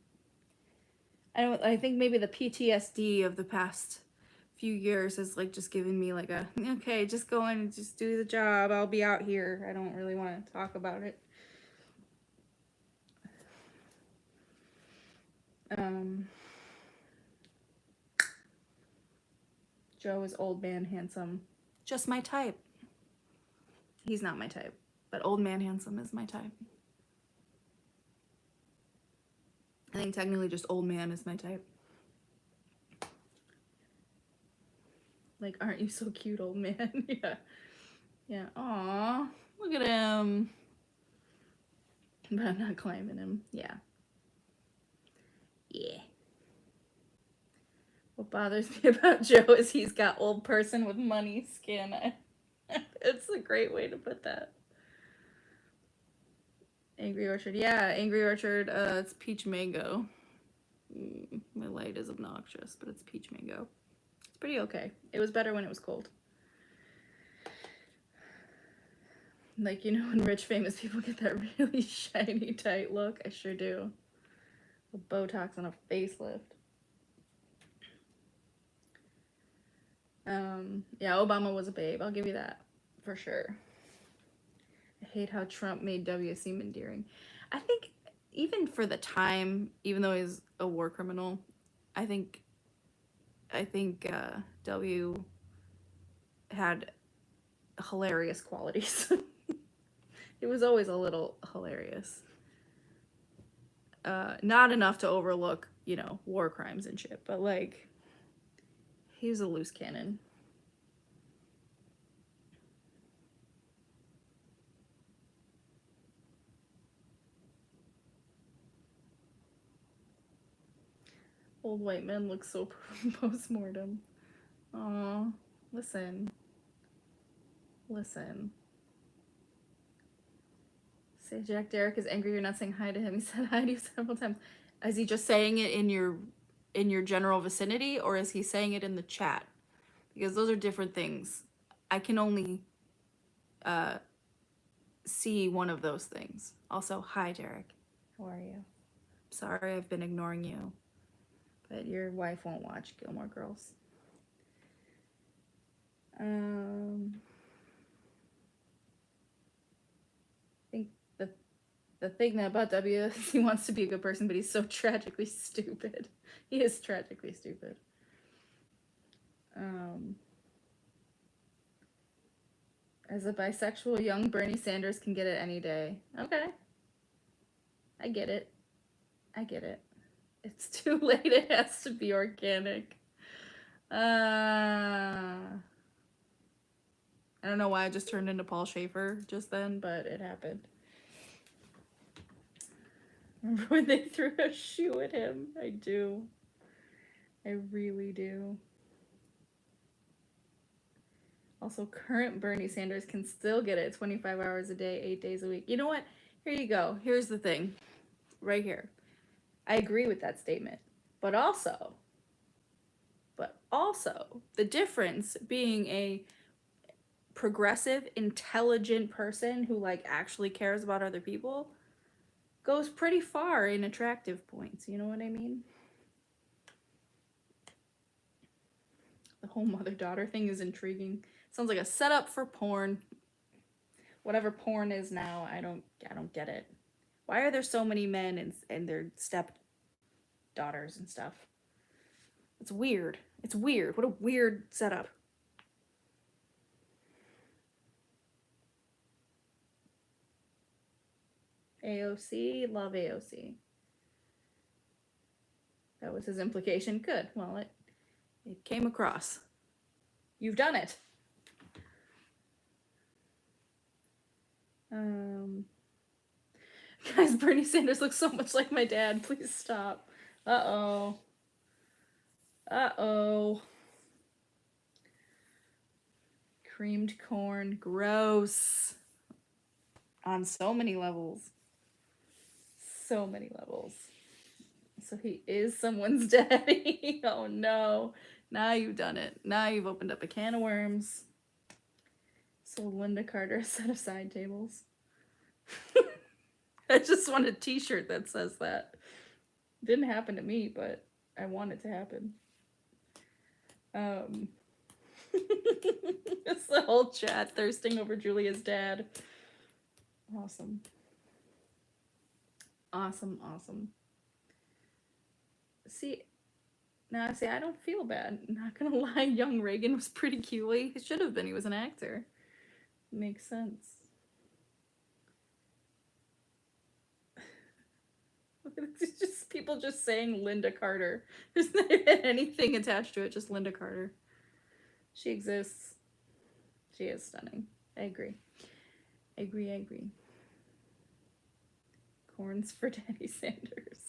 Speaker 1: I think maybe the PTSD of the past few years is like just giving me like a, okay, just go in and just do the job. I'll be out here. I don't really want to talk about it. Joe is old man handsome. Just my type. He's not my type, but old man handsome is my type. I think technically just old man is my type. Like, aren't you so cute, old man? Yeah. Yeah. Aw, look at him. but I'm not climbing him. Yeah. Yeah. What bothers me about Joe is he's got old person with money skin. It's a great way to put that. Angry Orchard. Yeah, Angry Orchard. It's peach mango. My light is obnoxious, but it's peach mango. It's pretty okay. It was better when it was cold. Like, you know, when rich famous people get that really shiny tight look? I sure do. With Botox on a facelift. Yeah, Obama was a babe. I'll give you that for sure. I hate how Trump made W seem endearing. I think even for the time, even though he's a war criminal, I think W had hilarious qualities. It was always a little hilarious. Not enough to overlook, you know, war crimes and shit, but like, he was a loose cannon. Old white men look so post-mortem. Aw, listen. Sajak Derek is angry you're not saying hi to him. He said hi to you several times. Is he just saying it in your general vicinity, or is he saying it in the chat? Because those are different things. I can only see one of those things. Also, hi Derek. How are you? Sorry I've been ignoring you. But your wife won't watch Gilmore Girls. I think the thing about W is he wants to be a good person, but he's so tragically stupid. He is tragically stupid. As a bisexual young Bernie Sanders can get it any day. Okay. I get it. It's too late. It has to be organic. I don't know why I just turned into Paul Schaefer just then, but it happened. Remember when they threw a shoe at him? I do. I really do. Also, current Bernie Sanders can still get it 25 hours a day, 8 days a week. You know what? Here you go. Here's the thing. Right here. I agree with that statement. But also, the difference being a progressive, intelligent person who like actually cares about other people goes pretty far in attractive points. You know what I mean? The whole mother-daughter thing is intriguing. Sounds like a setup for porn. Whatever porn is now, I don't get it. Why are there so many men and their step daughters and stuff? It's weird. What a weird setup. AOC, love AOC. That was his implication. Good. Well, it came across. You've done it. Guys, Bernie Sanders looks so much like my dad. Please stop. Uh-oh. Creamed corn. Gross. On so many levels. So he is someone's daddy. Oh no. Now you've done it. Now you've opened up a can of worms. Sold Linda Carter a set of side tables. I just want a t-shirt that says that. Didn't happen to me, but I want it to happen. It's the whole chat thirsting over Julia's dad. Awesome. See, I don't feel bad. Not gonna lie, young Reagan was pretty cute. He should have been. He was an actor. Makes sense. It's just people just saying Linda Carter. There's not even anything attached to it, just Linda Carter. She exists. She is stunning. I agree. horns for Daddy Sanders.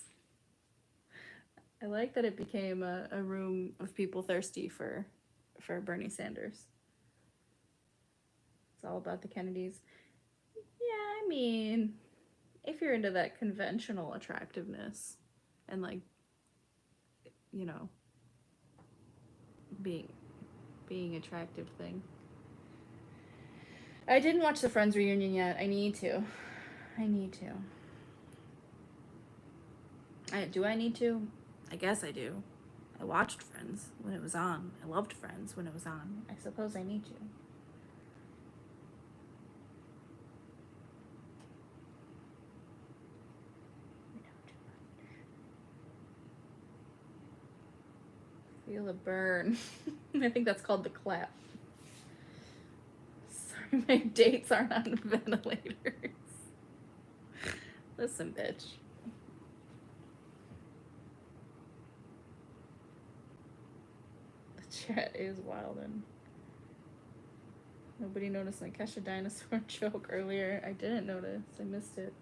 Speaker 1: I like that it became a room of people thirsty for Bernie Sanders. It's all about the Kennedys. Yeah, I mean, if you're into that conventional attractiveness and like, you know, being attractive thing. I didn't watch the Friends reunion yet. I need to. Do I need to? I guess I do. I watched Friends when it was on. I loved Friends when it was on. I suppose I need to. Feel a burn. I think that's called the clap. Sorry, my dates aren't on ventilators. Listen, bitch. The chat is wild and nobody noticed my Kesha dinosaur joke earlier. I didn't notice. I missed it.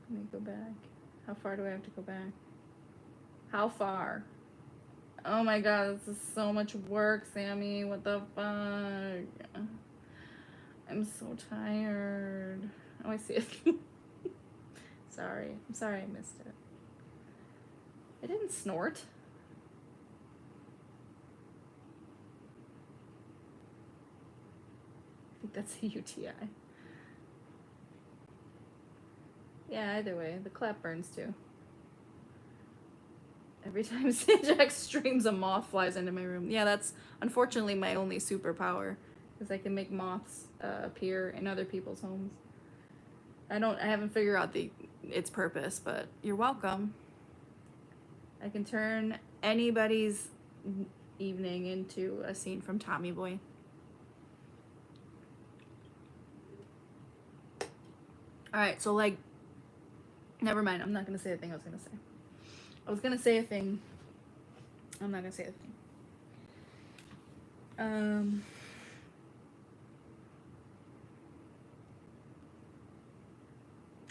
Speaker 1: Let me go back. How far do I have to go back? How far? Oh my god, this is so much work, Sammy. What the fuck? I'm so tired. Oh, I see it. Sorry. I'm sorry I missed it. I didn't snort. I think that's a UTI. Yeah, either way, the clap burns too. Every time sajak streams, a moth flies into my room. Yeah, that's unfortunately my only superpower, because I can make moths appear in other people's homes. I haven't figured out its purpose, but you're welcome. I can turn anybody's evening into a scene from Tommy Boy. Alright, so like, never mind, I'm not gonna say the thing I was gonna say. I was gonna say a thing. I'm not gonna say a thing.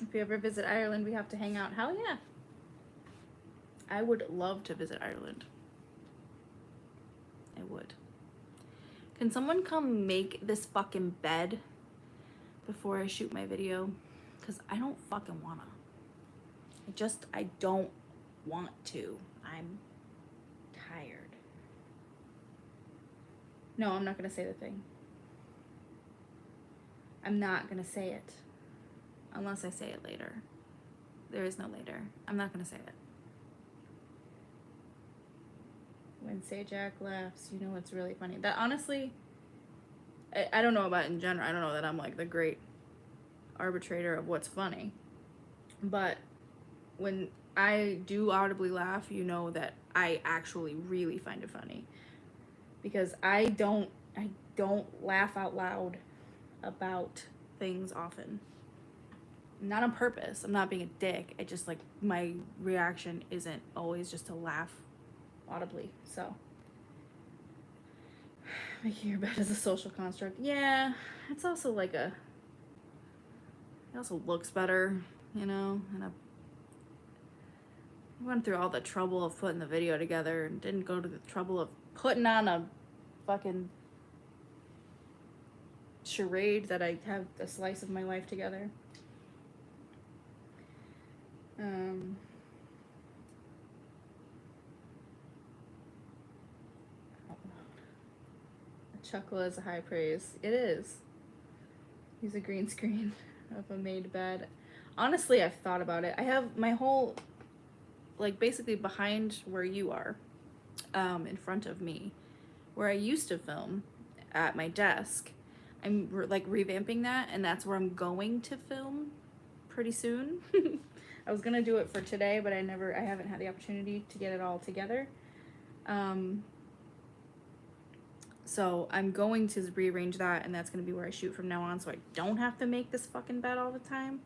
Speaker 1: If we ever visit Ireland, we have to hang out. Hell yeah. I would love to visit Ireland. I would. Can someone come make this fucking bed before I shoot my video? Because I don't fucking wanna. I don't want to. I'm tired. No, I'm not gonna say the thing. I'm not gonna say it. Unless I say it later. There is no later. I'm not gonna say it. When sajak laughs, you know it's really funny. That honestly, I don't know about in general. I don't know that I'm like the great arbitrator of what's funny. But when I do audibly laugh, you know that I actually really find it funny. Because I don't laugh out loud about things often. Not on purpose. I'm not being a dick. I just like, my reaction isn't always just to laugh audibly. So making your bed is a social construct. Yeah, it's also like it also looks better, you know, and I went through all the trouble of putting the video together and didn't go to the trouble of putting on a fucking charade that I have a slice of my life together. A chuckle is a high praise. It is. Use a green screen of a made bed. Honestly, I've thought about it. I have my whole, like, basically behind where you are, in front of me, where I used to film at my desk. I'm like revamping that, and that's where I'm going to film pretty soon. I was gonna do it for today, but I haven't had the opportunity to get it all together. So I'm going to rearrange that, and that's gonna be where I shoot from now on, so I don't have to make this fucking bed all the time.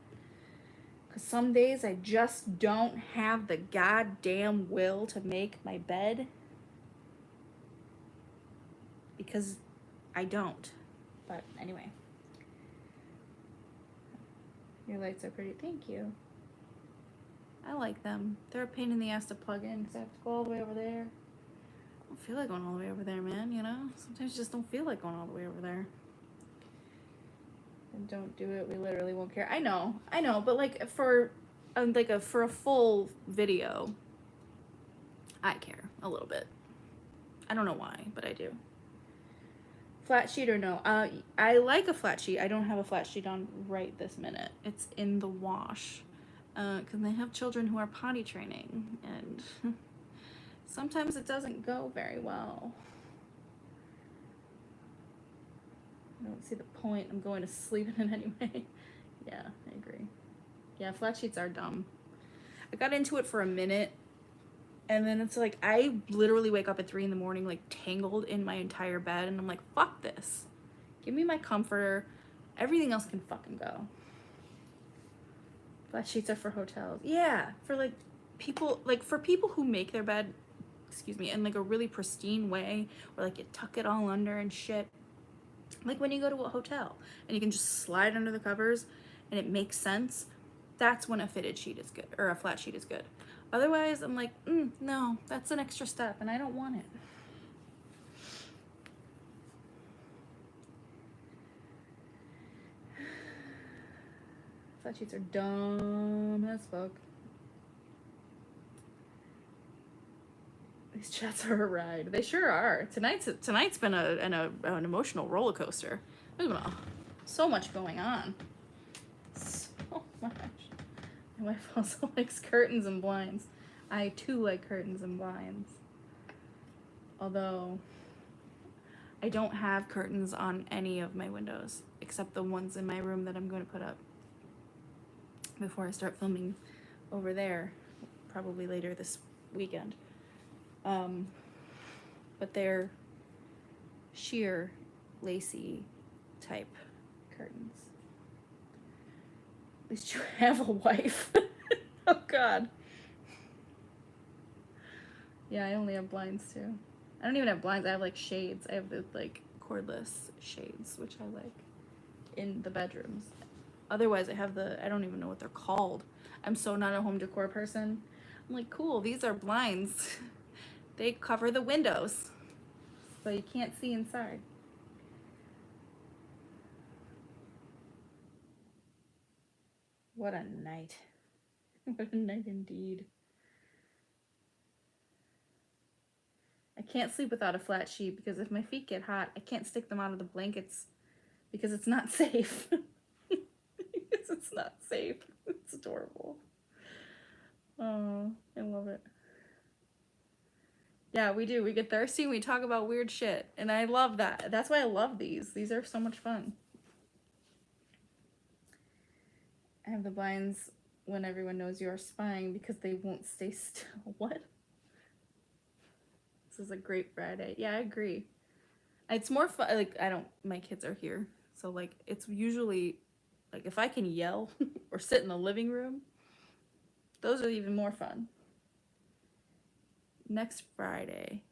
Speaker 1: Because some days I just don't have the goddamn will to make my bed. Because I don't. But anyway. Your lights are pretty. Thank you. I like them. They're a pain in the ass to plug in because I have to go all the way over there. I don't feel like going all the way over there, man, you know? Sometimes you just don't feel like going all the way over there. And don't do it. We literally won't care. I know, but like for for a full video, I care a little bit. I don't know why, but I do. Flat sheet or no? I like a flat sheet. I don't have a flat sheet on right this minute. It's in the wash. Because they have children who are potty training, and sometimes it doesn't go very well. I don't see the point. I'm going to sleep in it anyway. Yeah, I agree. Yeah, flat sheets are dumb. I got into it for a minute, and then it's like I literally wake up at 3 in the morning, like tangled in my entire bed, and I'm like, fuck this. Give me my comforter. Everything else can fucking go. Flat sheets are for hotels. Yeah, for like people, like for people who make their bed, excuse me, in like a really pristine way, where like you tuck it all under and shit. Like when you go to a hotel and you can just slide under the covers and it makes sense. That's when a fitted sheet is good, or a flat sheet is good. Otherwise, I'm like, no, that's an extra step and I don't want it. Flat sheets are dumb as fuck. These chats are a ride. They sure are. Tonight's been an emotional roller coaster. There's been so much going on. So much. My wife also likes curtains and blinds. I too like curtains and blinds. Although I don't have curtains on any of my windows except the ones in my room that I'm going to put up before I start filming over there, probably later this weekend. But they're sheer lacy type curtains. At least you have a wife. Oh God. Yeah, I only have blinds too. I don't even have blinds. I have like shades. I have the like cordless shades, which I like in the bedrooms. Otherwise, I have I don't even know what they're called. I'm so not a home decor person. I'm like, cool, these are blinds. They cover the windows, so you can't see inside. What a night. What a night indeed. I can't sleep without a flat sheet because if my feet get hot, I can't stick them out of the blankets because it's not safe. Because it's not safe. It's adorable. Oh, I love it. Yeah, we do. We get thirsty and we talk about weird shit. And I love that. That's why I love these. These are so much fun. I have the blinds when everyone knows you are spying because they won't stay still. What? This is a great Friday. Yeah, I agree. It's more fun. Like, my kids are here. So, like, it's usually, like, if I can yell or sit in the living room, those are even more fun. Next Friday.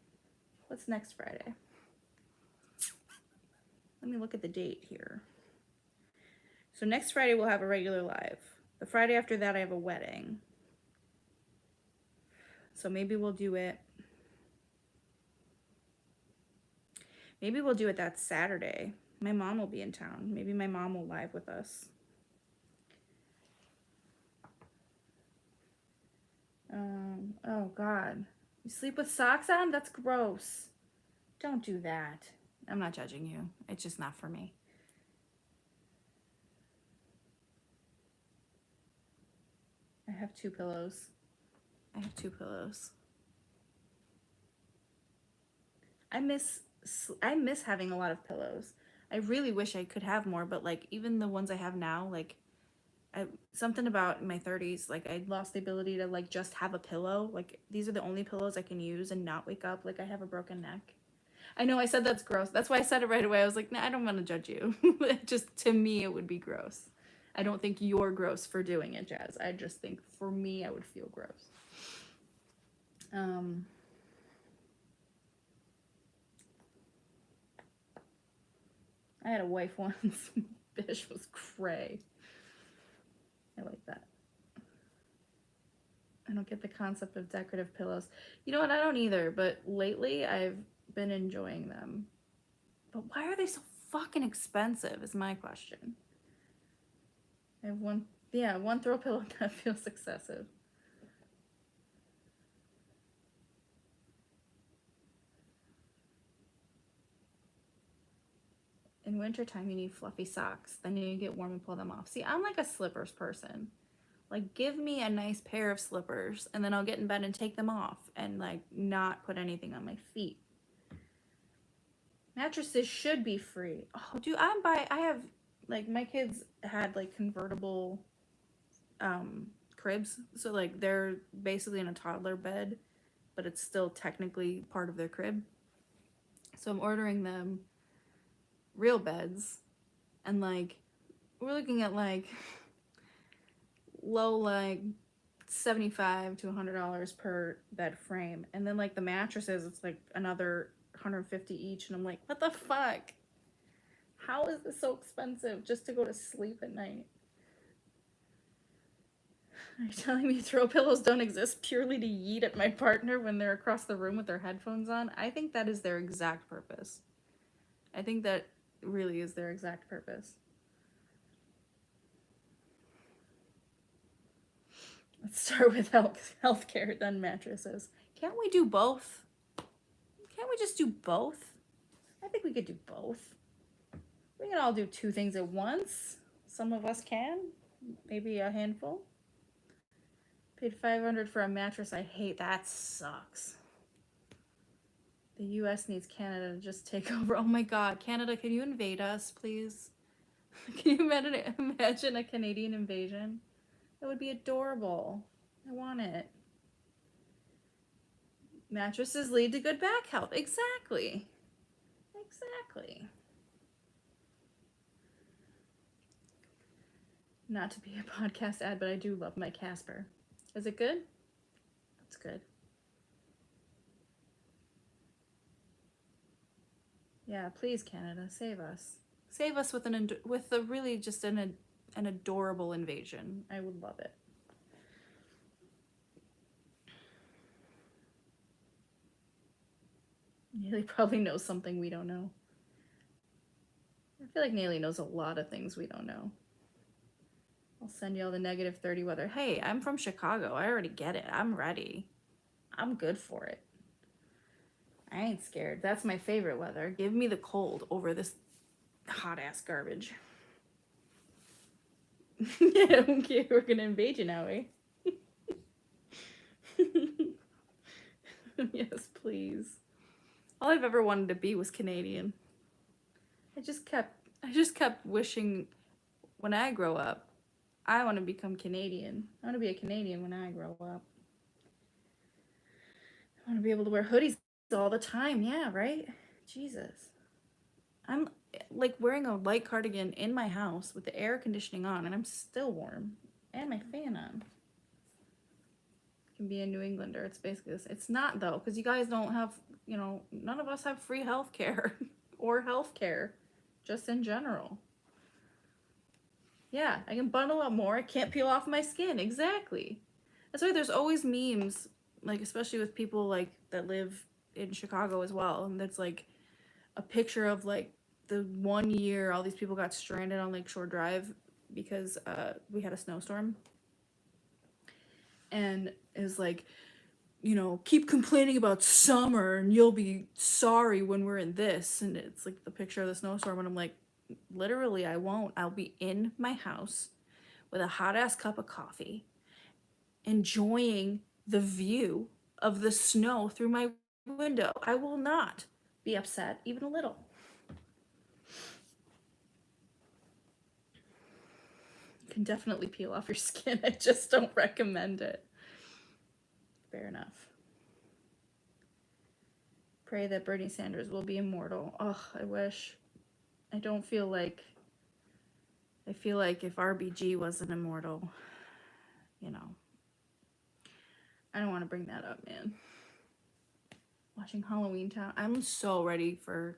Speaker 1: What's next Friday? Let me look at the date here. So next Friday we'll have a regular live. The Friday after that I have a wedding. So maybe we'll do it. Maybe we'll do it that Saturday. My mom will be in town. Maybe my mom will live with us. Oh God. You sleep with socks on? That's gross. Don't do that. I'm not judging you. It's just not for me. I have 2 pillows. I have 2 pillows. I miss having a lot of pillows. I really wish I could have more, but like even the ones I have now, like something about my 30s, like I lost the ability to like just have a pillow. Like these are the only pillows I can use and not wake up like I have a broken neck. I know I said that's gross. That's why I said it right away. I was like, nah, I don't want to judge you. Just to me, it would be gross. I don't think you're gross for doing it, Jazz. I just think for me, I would feel gross. I had a wife once. Bitch was cray. I like that. I don't get the concept of decorative pillows. You know what? I don't either, but lately I've been enjoying them. But why are they so fucking expensive is my question. I have one throw pillow that feels excessive. In wintertime, you need fluffy socks. Then you get warm and pull them off. See, I'm like a slippers person. Like, give me a nice pair of slippers, and then I'll get in bed and take them off and, like, not put anything on my feet. Mattresses should be free. Oh, dude, I have, like, my kids had, like, convertible cribs. So, like, they're basically in a toddler bed, but it's still technically part of their crib. So I'm ordering them real beds, and, like, we're looking at, like, low, like, $75 to $100 per bed frame. And then, like, the mattresses, it's, like, another $150 each. And I'm like, what the fuck? How is this so expensive just to go to sleep at night? Are you telling me throw pillows don't exist purely to yeet at my partner when they're across the room with their headphones on? I think that is their exact purpose. I think that really is their exact purpose. Let's start with healthcare, then mattresses. Can't we do both? Can't we just do both? I think we could do both. We can all do two things at once. Some of us can. Maybe a handful. Paid $500 for a mattress. I hate that. Sucks. The US needs Canada to just take over. Oh my god, Canada, can you invade us, please? Can you imagine a Canadian invasion? That would be adorable. I want it. Mattresses lead to good back health. Exactly. Exactly. Not to be a podcast ad, but I do love my Casper. Is it good? That's good. Yeah, please, Canada, save us. Save us with a really just an adorable invasion. I would love it. Nayli probably knows something we don't know. I feel like Nayli knows a lot of things we don't know. I'll send you all the -30 weather. Hey, I'm from Chicago. I already get it. I'm ready. I'm good for it. I ain't scared. That's my favorite weather. Give me the cold over this hot ass garbage. Yeah, okay, we're gonna invade you now, eh? Yes, please. All I've ever wanted to be was Canadian. I just kept wishing when I grow up, I want to become Canadian. I want to be a Canadian when I grow up. I want to be able to wear hoodies all the time. Yeah, right? Jesus. I'm like wearing a light cardigan in my house with the air conditioning on, and I'm still warm. And my fan on. I can be a New Englander. It's basically this. It's not, though, because you guys don't have, you know, none of us have free health care or health care, just in general. Yeah, I can bundle up more. I can't peel off my skin. Exactly. That's why there's always memes, like, especially with people, like, that live in Chicago as well. And that's, like, a picture of, like, the 1 year all these people got stranded on Lakeshore Drive because we had a snowstorm. And it was like, you know, keep complaining about summer and you'll be sorry when we're in this. And it's like the picture of the snowstorm. And I'm like, literally, I won't. I'll be in my house with a hot ass cup of coffee, enjoying the view of the snow through my window. I will not be upset even a little. You can definitely peel off your skin. I just don't recommend it. Fair enough. Pray that Bernie Sanders will be immortal. Oh, I wish. I don't feel like... I feel like if RBG wasn't immortal, you know. I don't want to bring that up, man. Watching Halloween Town. I'm so ready for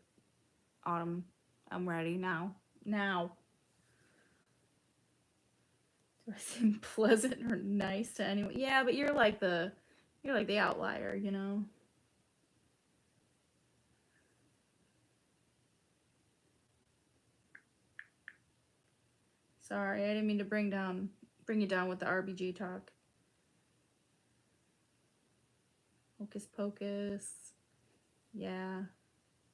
Speaker 1: autumn. I'm ready now. Now. Do I seem pleasant or nice to anyone? Yeah, but you're like the outlier, you know? Sorry, I didn't mean to bring you down with the RBG talk. Hocus Pocus. Yeah.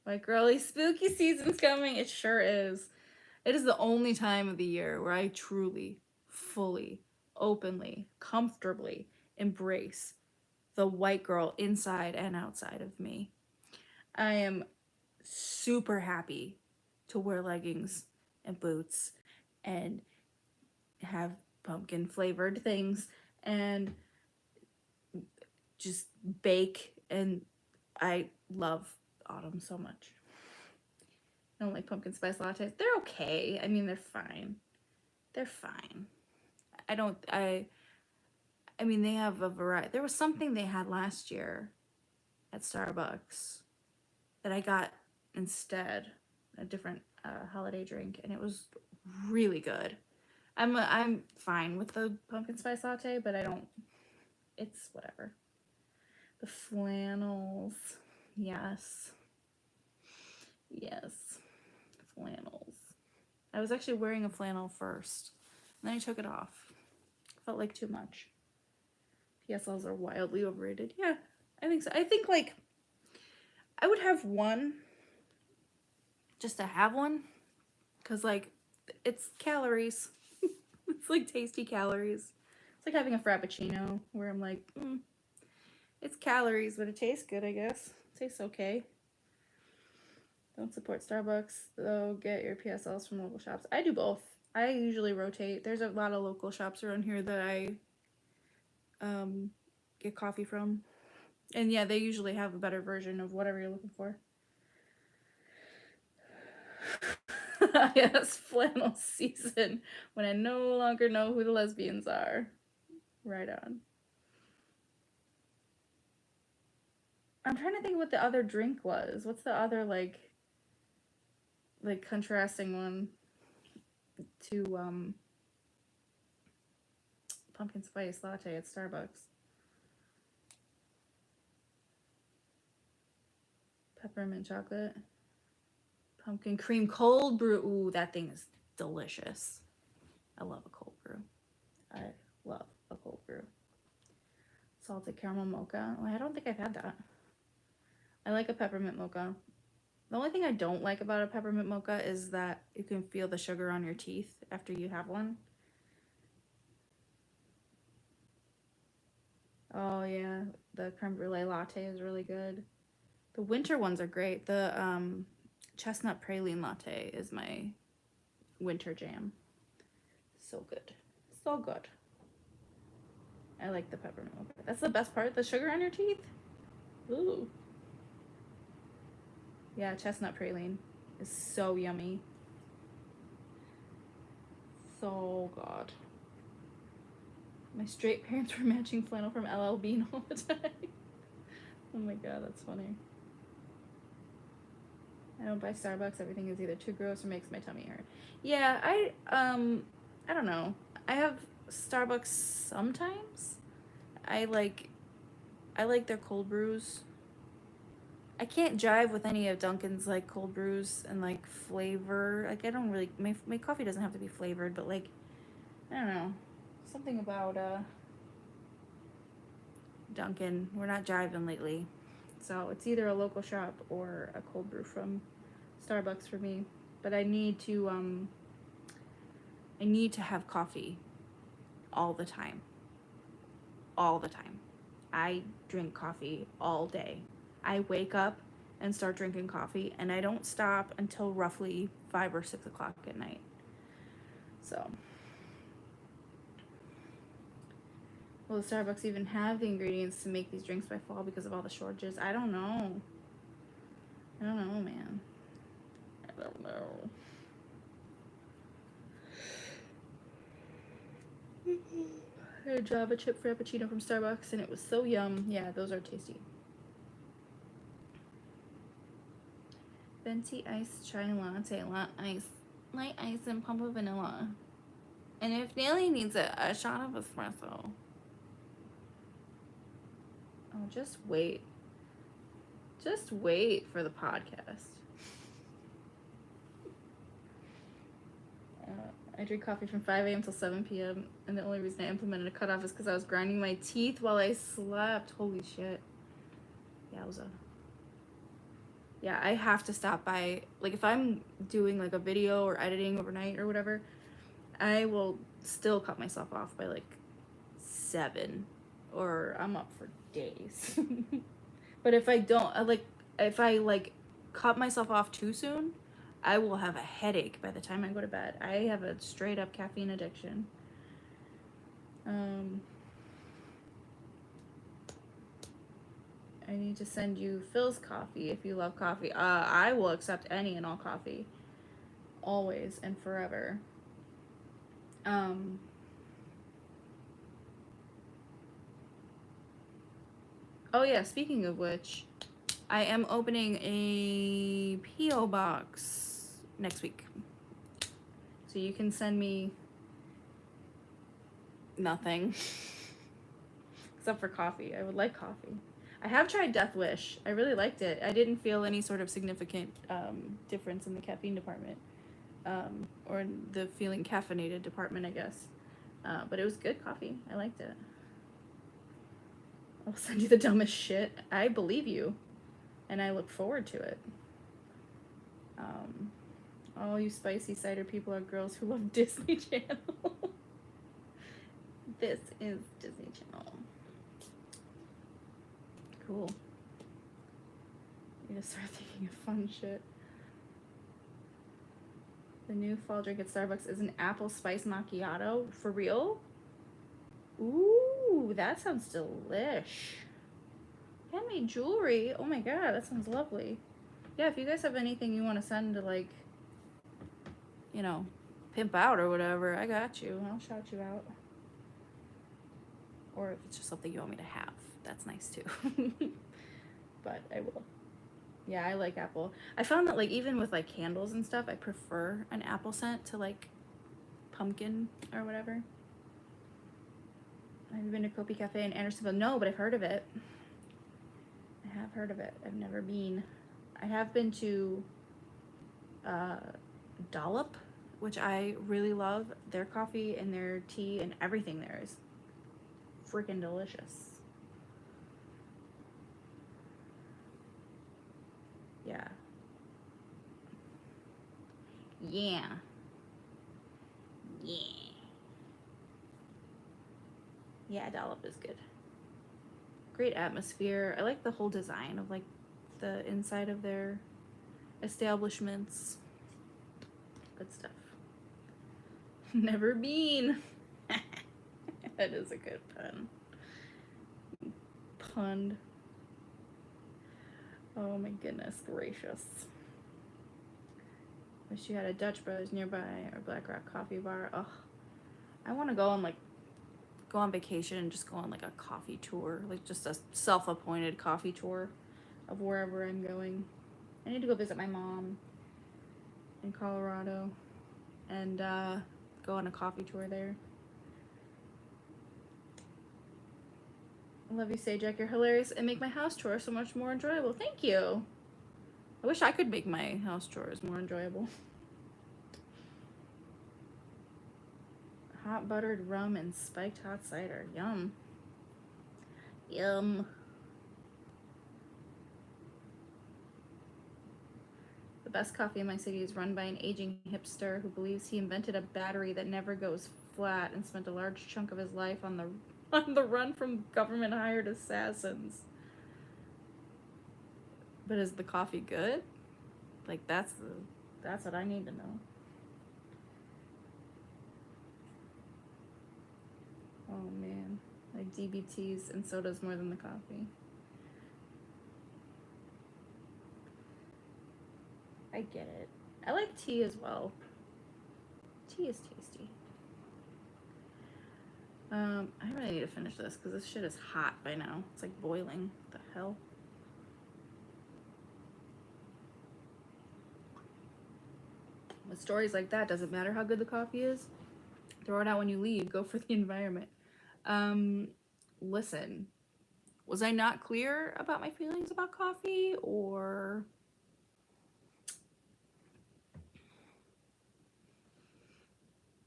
Speaker 1: White girly spooky season's coming. It sure is. It is the only time of the year where I truly, fully, openly, comfortably embrace the white girl inside and outside of me. I am super happy to wear leggings and boots and have pumpkin flavored things and just bake, and I love autumn so much. I don't like pumpkin spice lattes. They're okay. I mean, they're fine. They're fine. I mean, they have a variety. There was something they had last year at Starbucks that I got instead, a different holiday drink, and it was really good. I'm fine with the pumpkin spice latte, but I don't. It's whatever. The flannels, yes, yes, flannels. I was actually wearing a flannel first, and then I took it off. Felt like too much. PSLs are wildly overrated. Yeah, I think so. I think like I would have one just to have one, because like it's calories. It's like tasty calories. It's like having a frappuccino where I'm like, it's calories, but it tastes good, I guess. It tastes okay. Don't support Starbucks, though. Get your PSLs from local shops. I do both. I usually rotate. There's a lot of local shops around here that I get coffee from. And yeah, they usually have a better version of whatever you're looking for. Yes, flannel season, when I no longer know who the lesbians are. Right on. I'm trying to think what the other drink was. What's the other like contrasting one to pumpkin spice latte at Starbucks? Peppermint chocolate. Pumpkin cream cold brew. Ooh, that thing is delicious. I love a cold brew. I love a cold brew. Salted caramel mocha. Oh, I don't think I've had that. I like a peppermint mocha. The only thing I don't like about a peppermint mocha is that you can feel the sugar on your teeth after you have one. Oh yeah, the creme brulee latte is really good. The winter ones are great. The chestnut praline latte is my winter jam. So good. So good. I like the peppermint mocha. That's the best part, the sugar on your teeth. Ooh. Yeah, chestnut praline is so yummy. So good. My straight parents were matching flannel from LL Bean all the time. Oh my god, that's funny. I don't buy Starbucks. Everything is either too gross or makes my tummy hurt. Yeah, I don't know. I have Starbucks sometimes. I like their cold brews. I can't jive with any of Dunkin's like cold brews and like flavor. Like I don't really my coffee doesn't have to be flavored, but like I don't know. Something about Dunkin', we're not jiving lately. So it's either a local shop or a cold brew from Starbucks for me. But I need to have coffee all the time. All the time. I drink coffee all day. I wake up and start drinking coffee, and I don't stop until roughly 5 or 6 o'clock at night. So, will the Starbucks even have the ingredients to make these drinks by fall because of all the shortages? I don't know. I don't know, man. I don't know. I had a Java chip frappuccino from Starbucks, and it was so yum. Yeah, those are tasty. Venti iced chai latte, light ice and pump of vanilla. And if Nelly needs a shot of espresso, oh, just wait. Just wait for the podcast. I drink coffee from 5 a.m. till 7 p.m. And the only reason I implemented a cutoff is because I was grinding my teeth while I slept. Holy shit. Yowza. Yeah, I have to stop by. Like, if I'm doing, like, a video or editing overnight or whatever, I will still cut myself off by, like, 7. Or I'm up for days. But if I don't, if I, like, cut myself off too soon, I will have a headache by the time I go to bed. I have a straight up caffeine addiction. I need to send you Phil's coffee if you love coffee. I will accept any and all coffee. Always and forever. Oh yeah, speaking of which, I am opening a P.O. box next week. So you can send me nothing. Except for coffee. I would like coffee. I have tried Death Wish. I really liked it. I didn't feel any sort of significant difference in the caffeine department. Or in the feeling caffeinated department, I guess. But it was good coffee. I liked it. I'll send you the dumbest shit. I believe you. And I look forward to it. All you spicy cider people are girls who love Disney Channel. This is Disney Channel. Cool. You need to start thinking of fun shit. The new fall drink at Starbucks is an apple spice macchiato. For real? Ooh, that sounds delish. Handmade jewelry. Oh my god, that sounds lovely. Yeah, if you guys have anything you want to send to, like, you know, pimp out or whatever, I got you. I'll shout you out. Or if it's just something you want me to have, that's nice too. But I will. Yeah, I like apple. I found that, like, even with, like, candles and stuff, I prefer an apple scent to, like, pumpkin or whatever. Have you been to Kopi Cafe in Andersonville? No, but I've heard of it. I have heard of it. I've never been. I have been to Dollop, which I really love. Their coffee and their tea and everything there is freaking delicious. Yeah. Yeah. Yeah. Yeah, Dollop is good. Great atmosphere. I like the whole design of, like, the inside of their establishments. Good stuff. Never been. That is a good pun. Oh my goodness gracious. Wish you had a Dutch Bros nearby or Black Rock Coffee Bar. Ugh. I want to go on vacation and just go on, like, a coffee tour. Like, just a self-appointed coffee tour of wherever I'm going. I need to go visit my mom in Colorado and go on a coffee tour there. I love you, Sajak. You're hilarious and make my house chores so much more enjoyable. Thank you. I wish I could make my house chores more enjoyable. Hot buttered rum and spiked hot cider. Yum. Yum. The best coffee in my city is run by an aging hipster who believes he invented a battery that never goes flat and spent a large chunk of his life on the run from government hired assassins. But is the coffee good? Like, that's what I need to know. Oh man, like DBTs and sodas more than the coffee. I get it. I like tea as well. Tea is tasty. I really need to finish this because this shit is hot by now. It's like boiling. What the hell? With stories like that, doesn't matter how good the coffee is. Throw it out when you leave. Go for the environment. Listen, was I not clear about my feelings about coffee, or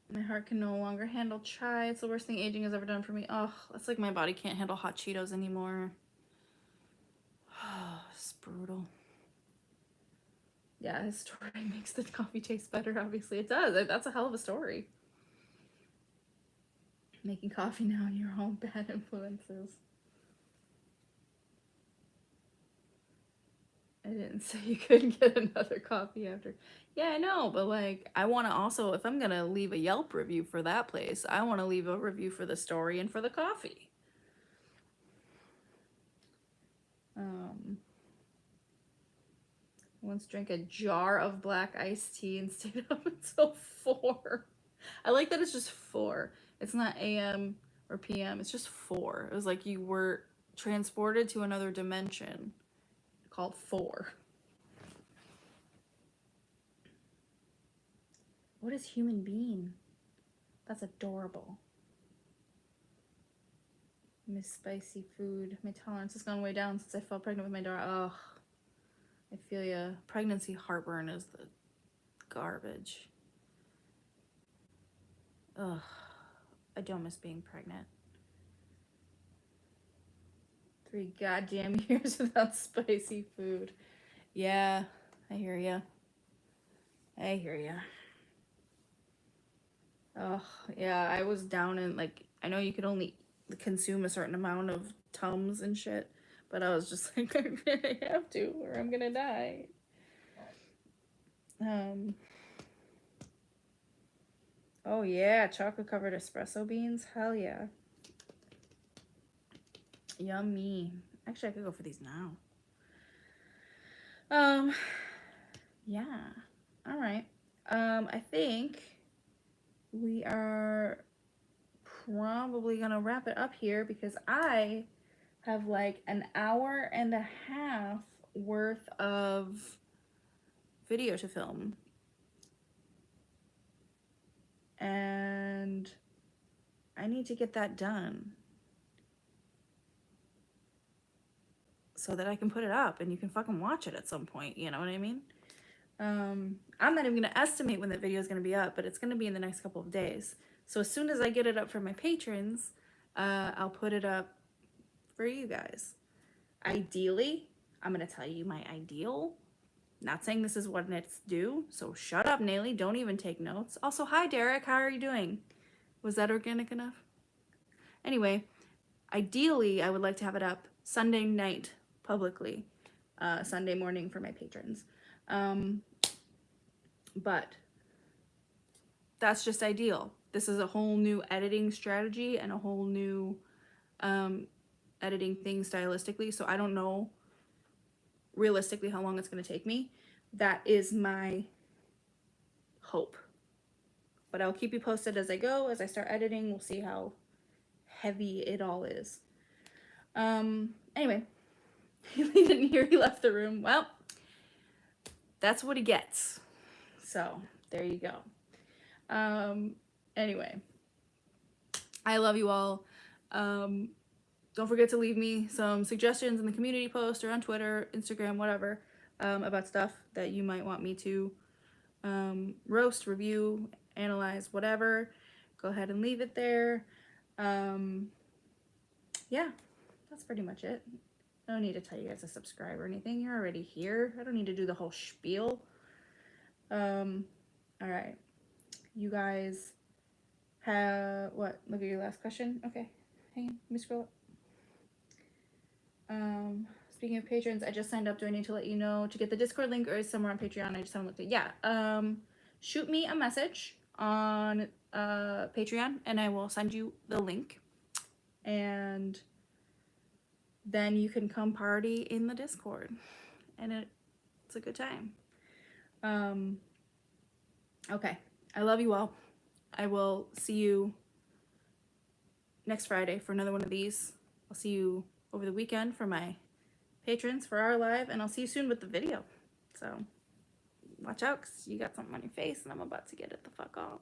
Speaker 1: my heart can no longer handle chai? It's the worst thing aging has ever done for me. Oh, that's like my body can't handle hot Cheetos anymore. It's brutal. Yeah, his story makes the coffee taste better. Obviously it does. That's a hell of a story. Making coffee now in your own bad influences. I didn't say you couldn't get another coffee after. Yeah, I know, but like, I want to also, if I'm going to leave a Yelp review for that place, I want to leave a review for the story and for the coffee. Once drank a jar of black iced tea and stayed up until 4. I like that it's just 4. It's not AM or PM. It's just 4. It was like you were transported to another dimension called 4. What is human being? That's adorable. Miss spicy food. My tolerance has gone way down since I fell pregnant with my daughter. Ugh. I feel ya. Pregnancy heartburn is the garbage. Ugh. I don't miss being pregnant. 3 goddamn years without spicy food. Yeah, I hear ya. I hear ya. Oh, yeah, I was down in, like, I know you could only consume a certain amount of Tums and shit, but I was just like, I have to, or I'm gonna die. Oh yeah, chocolate covered espresso beans. Hell yeah. Yummy. Actually, I could go for these now. Yeah. All right. I think we are probably gonna wrap it up here because I have like an hour and a half worth of video to film. And I need to get that done so that I can put it up and you can fucking watch it at some point, you know what I mean? I'm not even gonna estimate when that video is gonna be up, but it's gonna be in the next couple of days. So as soon as I get it up for my patrons, I'll put it up for you guys. Ideally, I'm gonna tell you my ideal. Not saying this is what it's due, so shut up, Nayli. Don't even take notes. Also, hi, Derek. How are you doing? Was that organic enough? Anyway, ideally, I would like to have it up Sunday night publicly, Sunday morning for my patrons. But that's just ideal. This is a whole new editing strategy and a whole new editing thing stylistically. So I don't know realistically how long it's going to take me. That is my hope. But I'll keep you posted as I go. As I start editing, we'll see how heavy it all is. Anyway, he didn't hear he left the room. Well, that's what he gets. So there you go. Anyway, I love you all. Don't forget to leave me some suggestions in the community post or on Twitter, Instagram, whatever, about stuff that you might want me to roast, review, analyze, whatever. Go ahead and leave it there. Yeah, that's pretty much it. I don't need to tell you guys to subscribe or anything. You're already here. I don't need to do the whole spiel. All right. You guys have what? Look at your last question. Okay. Hang on. Let me scroll up. Speaking of patrons, I just signed up. Do I need to let you know to get the Discord link, or is somewhere on Patreon? I just haven't looked at it. Yeah. Shoot me a message on Patreon and I will send you the link. And then you can come party in the Discord. And it's a good time. Okay. I love you all. I will see you next Friday for another one of these. I'll see you over the weekend for my patrons for our live, and I'll see you soon with the video. So watch out, because you got something on your face and I'm about to get it the fuck off.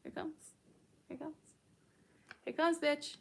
Speaker 1: Here it comes. Here it comes. Here it comes, bitch.